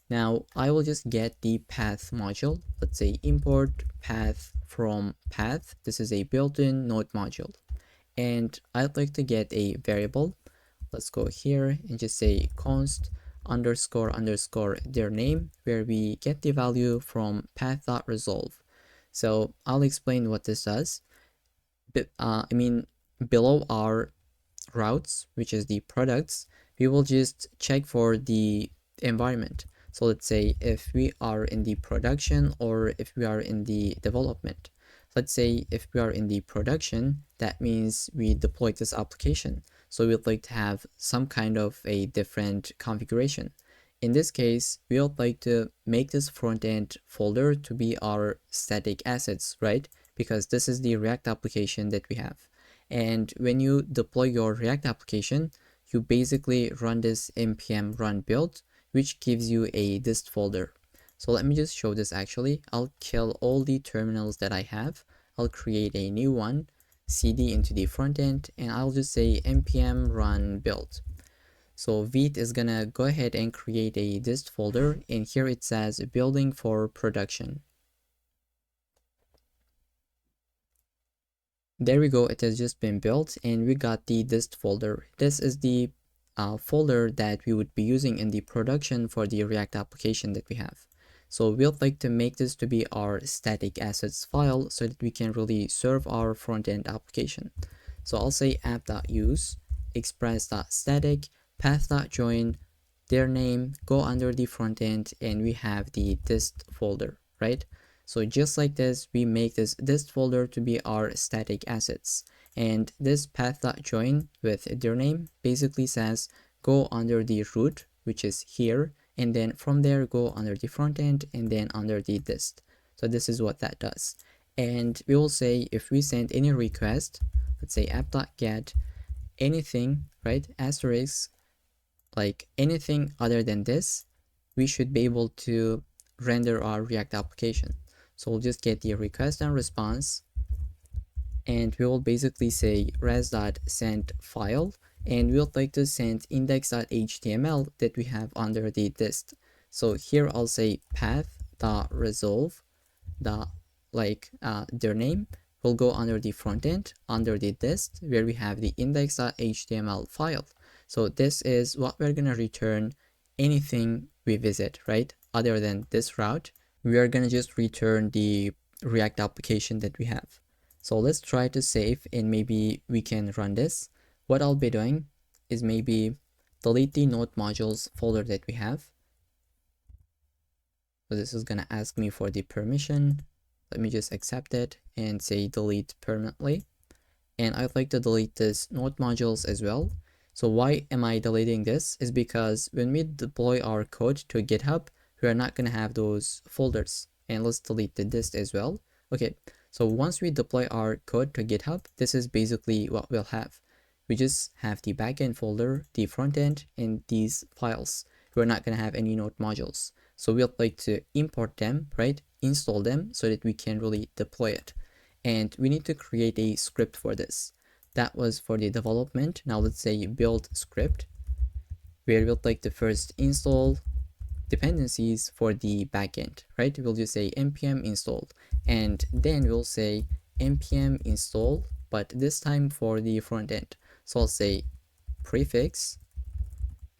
Now I will just get the path module. Let's say import path from path. This is a built-in node module. And I'd like to get a variable. Let's go here and just say const underscore underscore their name, where we get the value from path.resolve. So I'll explain what this does. Below our routes, which is the products, we will just check for the environment. So let's say if we are in the production or if we are in the development. Let's say if we are in the production, that means we deployed this application. So we'd like to have some kind of a different configuration. In this case, we would like to make this front-end folder to be our static assets, right? Because this is the React application that we have. And when you deploy your React application, you basically run this npm run build, which gives you a dist folder. So let me just show this actually. I'll kill all the terminals that I have. I'll create a new one, cd into the front end, and I'll just say npm run build. So Vite is gonna go ahead and create a dist folder, and here it says building for production. There we go, it has just been built and we got the dist folder. This is the folder that we would be using in the production for the React application that we have. So we'd like to make this to be our static assets file so that we can really serve our front-end application. So I'll say app.use, express.static, path.join, their name, go under the front end, and we have the dist folder, right? So just like this, we make this dist folder to be our static assets. And this path.join with their name basically says go under the root, which is here, and then from there go under the front end and then under the dist. So this is what that does. And we will say if we send any request, let's say app.get anything, right, asterisk, like anything other than this, we should be able to render our React application. So we'll just get the request and response, and we will basically say res.send file, and we'll like to send index.html that we have under the dist. So here I'll say path.resolve, their name will go under the front end, under the dist, where we have the index.html file. So this is what we're gonna return anything we visit, right? Other than this route, we are gonna just return the React application that we have. So let's try to save and maybe we can run this. What I'll be doing is maybe delete the node modules folder that we have. So this is gonna ask me for the permission. Let me just accept it and say delete permanently. And I'd like to delete this node modules as well. So why am I deleting this? Is because when we deploy our code to GitHub, we are not going to have those folders. And let's delete the dist as well. Okay, so once we deploy our code to GitHub, this is basically what we'll have. We just have the backend folder, the front end, and these files. We're not going to have any node modules. So we'll like to import them, right? Install them so that we can really deploy it. and we need to create a script for this. That was for the development. Now let's say build script, where we'll like to first install dependencies for the backend, right? We'll just say npm install, and then we'll say npm install, but this time for the front end. So I'll say prefix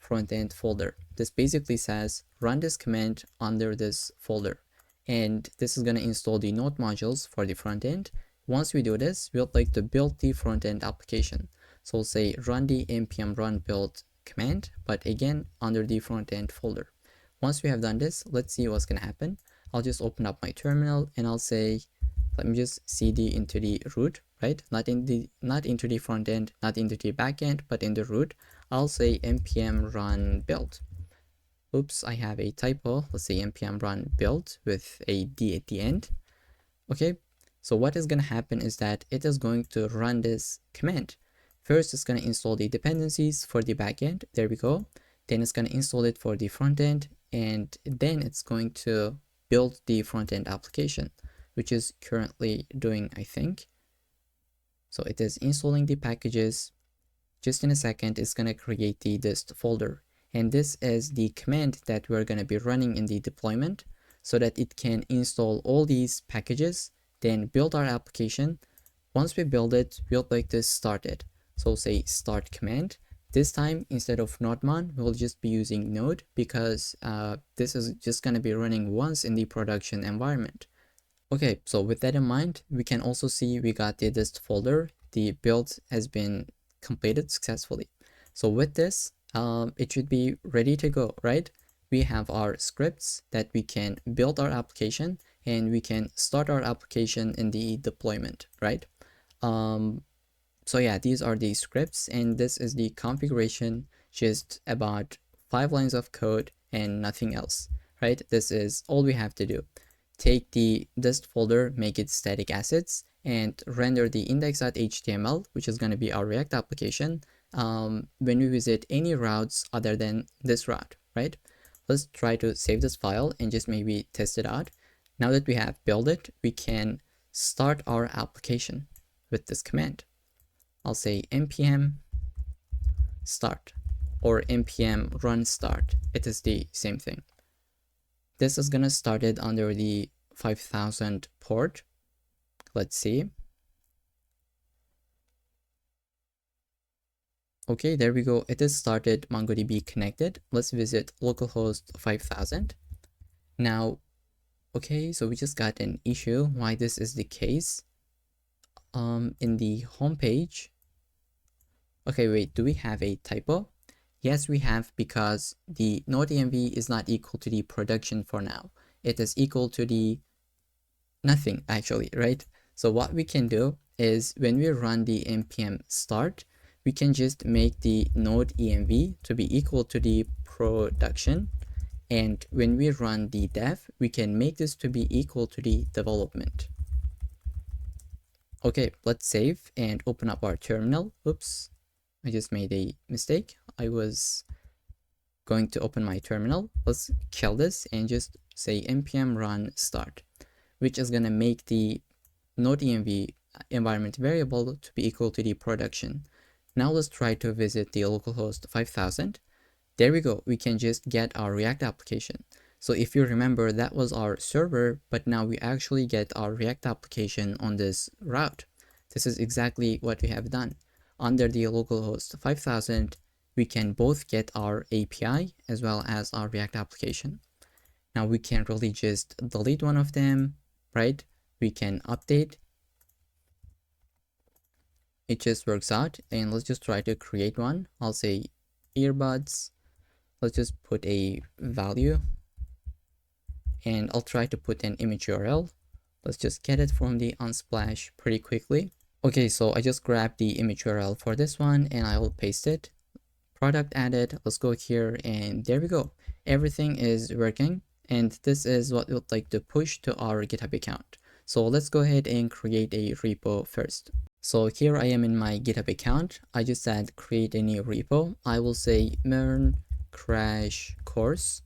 frontend folder. This basically says run this command under this folder, and this is going to install the node modules for the front end. Once we do this, we'll like to build the front end application. So we'll say run the npm run build command, but again under the front end folder. Once we have done this, let's see what's going to happen. I'll just open up my terminal and I'll say, let me just cd into the root, right? Not into the front end, not into the back end, but in the root. I'll say npm run build. Oops, I have a typo. Let's say npm run build with a d at the end. Okay, so what is going to happen is that it is going to run this command. First, it's going to install the dependencies for the backend. There we go. Then it's going to install it for the front end, and then it's going to build the front end application, which is currently doing, I think. So it is installing the packages. Just in a second, it's going to create the dist folder. And this is the command that we're going to be running in the deployment so that it can install all these packages, then build our application. Once we build it, we'll like to start it. So say start command. This time, instead of nodemon, we'll just be using node because this is just going to be running once in the production environment. Okay, so with that in mind, we can also see we got the dist folder. The build has been completed successfully. So with this, it should be ready to go, right? We have our scripts that we can build our application, and we can start our application in the deployment, right? So yeah, these are the scripts, and this is the configuration, just about 5 lines of code and nothing else, right? This is all we have to do. Take the dist folder, make it static assets, and render the index.html, which is going to be our React application, when we visit any routes other than this route, right? Let's try to save this file and just maybe test it out. Now that we have built it, we can start our application with this command. I'll say npm start or npm run start. It is the same thing. This is gonna start it under the 5000 port. Let's see. Okay, there we go. It is started MongoDB connected. Let's visit localhost 5000. Now, okay, so we just got an issue why this is the case. In the home page. Okay, wait, do we have a typo? Yes, we have, because the node.env is not equal to the production for now. It is equal to the nothing actually, right? So what we can do is when we run the npm start, we can just make the node.env to be equal to the production. And when we run the dev, we can make this to be equal to the development. Okay, let's save and open up our terminal. Oops, I just made a mistake. I was going to open my terminal. Let's kill this and just say npm run start, which is going to make the node.env environment variable to be equal to the production. Now let's try to visit the localhost 5000. There we go. We can just get our React application. So if you remember, that was our server, but now we actually get our React application on this route. This is exactly what we have done. Under the localhost 5000, we can both get our API as well as our React application. Now we can really just delete one of them, right? We can update. It just works out. And let's just try to create one. I'll say earbuds. Let's just put a value, and I'll try to put an image URL. Let's just get it from the Unsplash pretty quickly. Okay, so I just grabbed the image URL for this one and I will paste it. Product added. Let's go here, and there we go. Everything is working, and this is what we would like to push to our GitHub account. So let's go ahead and create a repo first. So here I am in my GitHub account. I just said create a new repo. I will say MERN crash course.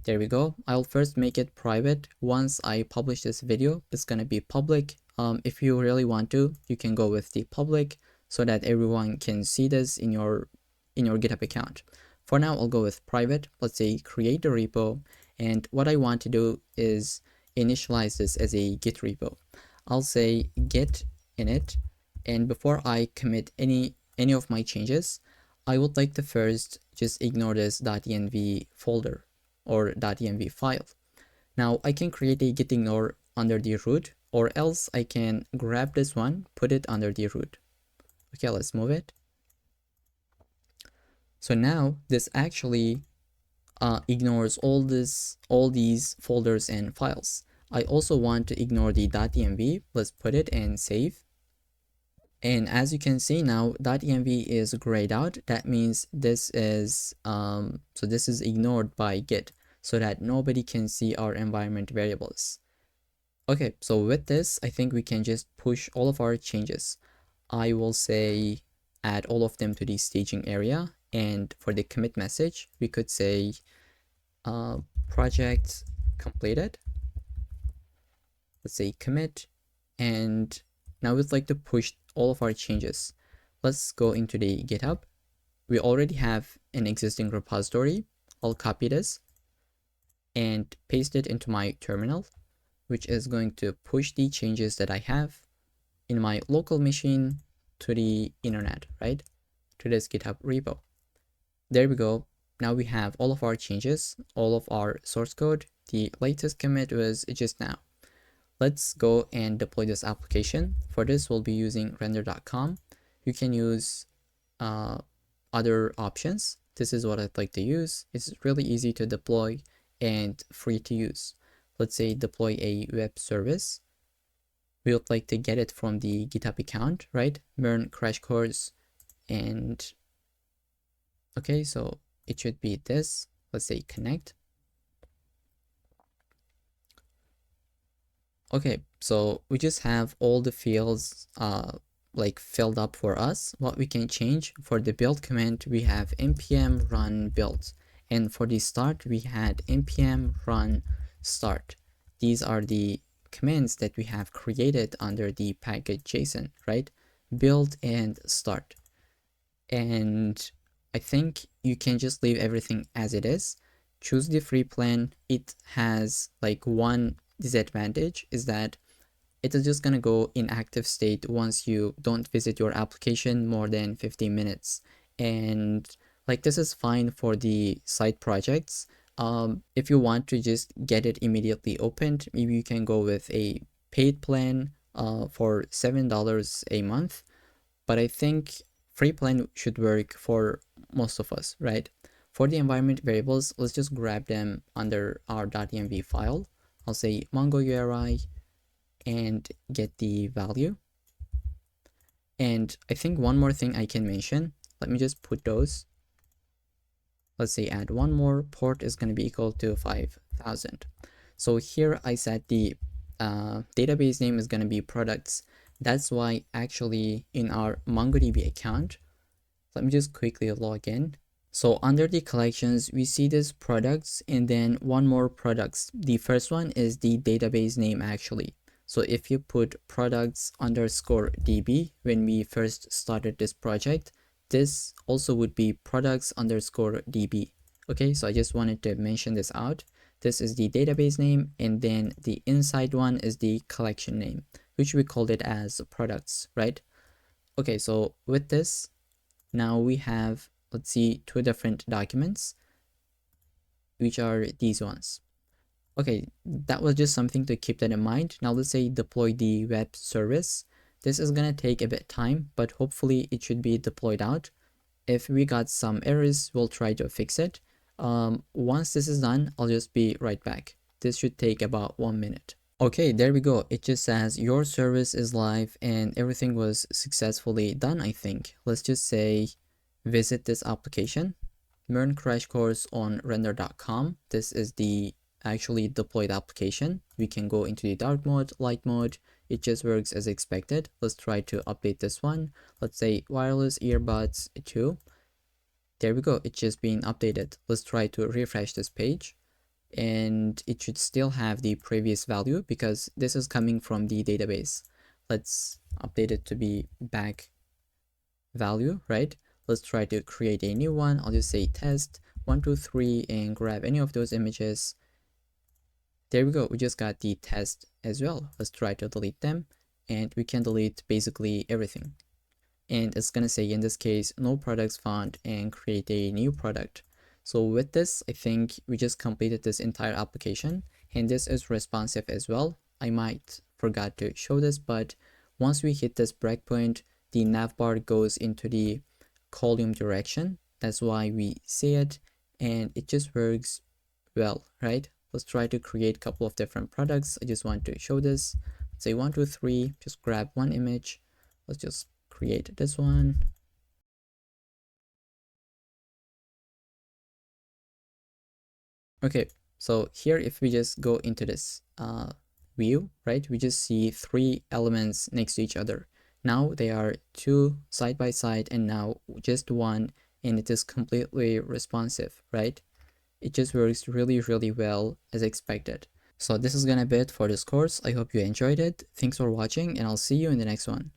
There we go. I'll first make it private. Once I publish this video, it's gonna be public. If you really want to, you can go with the public so that everyone can see this in your GitHub account. For now, I'll go with private. Let's say create a repo, and what I want to do is initialize this as a Git repo. I'll say git init, and before I commit any of my changes, I would like to first just ignore this .env folder or .env file. Now I can create a git ignore under the root, or else I can grab this one, put it under the root. Okay, let's move it. So now this actually ignores all these folders and files. I also want to ignore the .env. Let's put it and save. And as you can see now, .env is grayed out. That means this is this is ignored by Git so that nobody can see our environment variables. Okay, so with this, I think we can just push all of our changes. I will say add all of them to the staging area, and for the commit message, we could say project completed. Let's say commit, and now we'd like to push all of our changes. Let's go into the GitHub. We already have an existing repository. I'll copy this and paste it into my terminal, which is going to push the changes that I have in my local machine to the internet, right? To this GitHub repo. There we go. Now we have all of our changes, all of our source code. The latest commit was just now. Let's go and deploy this application. For this, we'll be using render.com. You can use other options. This is what I'd like to use. It's really easy to deploy and free to use. Let's say deploy a web service. We would like to get it from the GitHub account, right? MERN crash course, and okay, so it should be this. Let's say connect. Okay, so we just have all the fields like filled up for us. What we can change for the build command, we have npm run build, and for the start we had npm run start. These are the commands that we have created under the package.json, right? Build and start. And I think you can just leave everything as it is. Choose the free plan. It has like one disadvantage, is that it is just gonna go in active state once you don't visit your application more than 15 minutes. And like this is fine for the side projects. If you want to just get it immediately opened, maybe you can go with a paid plan for $7 a month. But I think free plan should work for most of us, right? For the environment variables, let's just grab them under our .env file. I'll say Mongo URI and get the value. And I think one more thing I can mention, let me just put those. Let's say add one more. Port is going to be equal to 5000. So here I set the database name is going to be products. That's why actually in our MongoDB account, let me just quickly log in. So under the collections, we see this products and then one more products. The first one is the database name actually. So if you put products underscore DB when we first started this project, this also would be products underscore DB. Okay, so I just wanted to mention this out. This is the database name, and then the inside one is the collection name, which we called it as products, right? Okay, so with this, now we have, let's see, two different documents, which are these ones. Okay, that was just something to keep that in mind. Now let's say deploy the web service. This is gonna take a bit time, but hopefully it should be deployed out. If we got some errors, we'll try to fix it. Once this is done, I'll just be right back. This should take about 1 minute. Okay, there we go. It just says your service is live and everything was successfully done, I think. Let's just say visit this application. MERN crash course on render.com. This is the actually deployed application. We can go into the dark mode, light mode. It just works as expected. Let's try to update this one. Let's say wireless earbuds 2. There we go. It's just being updated. Let's try to refresh this page. and it should still have the previous value because this is coming from the database. Let's update it to be back value, right? Let's try to create a new one. I'll just say test 123 and grab any of those images. There we go. We just got the test as well. Let's try to delete them, and we can delete basically everything. And it's gonna say in this case no products found and create a new product. So with this, I think we just completed this entire application, and this is responsive as well. I might forgot to show this, but once we hit this breakpoint, the navbar goes into the column direction. That's why we see it, and it just works well, right? Let's try to create a couple of different products. I just want to show this. Let's say 1, 2, 3, just grab one image. Let's just create this one. Okay, so here if we just go into this view, right, we just see 3 elements next to each other. Now they are 2 side by side, and now just 1, and it is completely responsive, right? It just works really, really well as expected. So this is gonna be it for this course. I hope you enjoyed it. Thanks for watching, and I'll see you in the next one.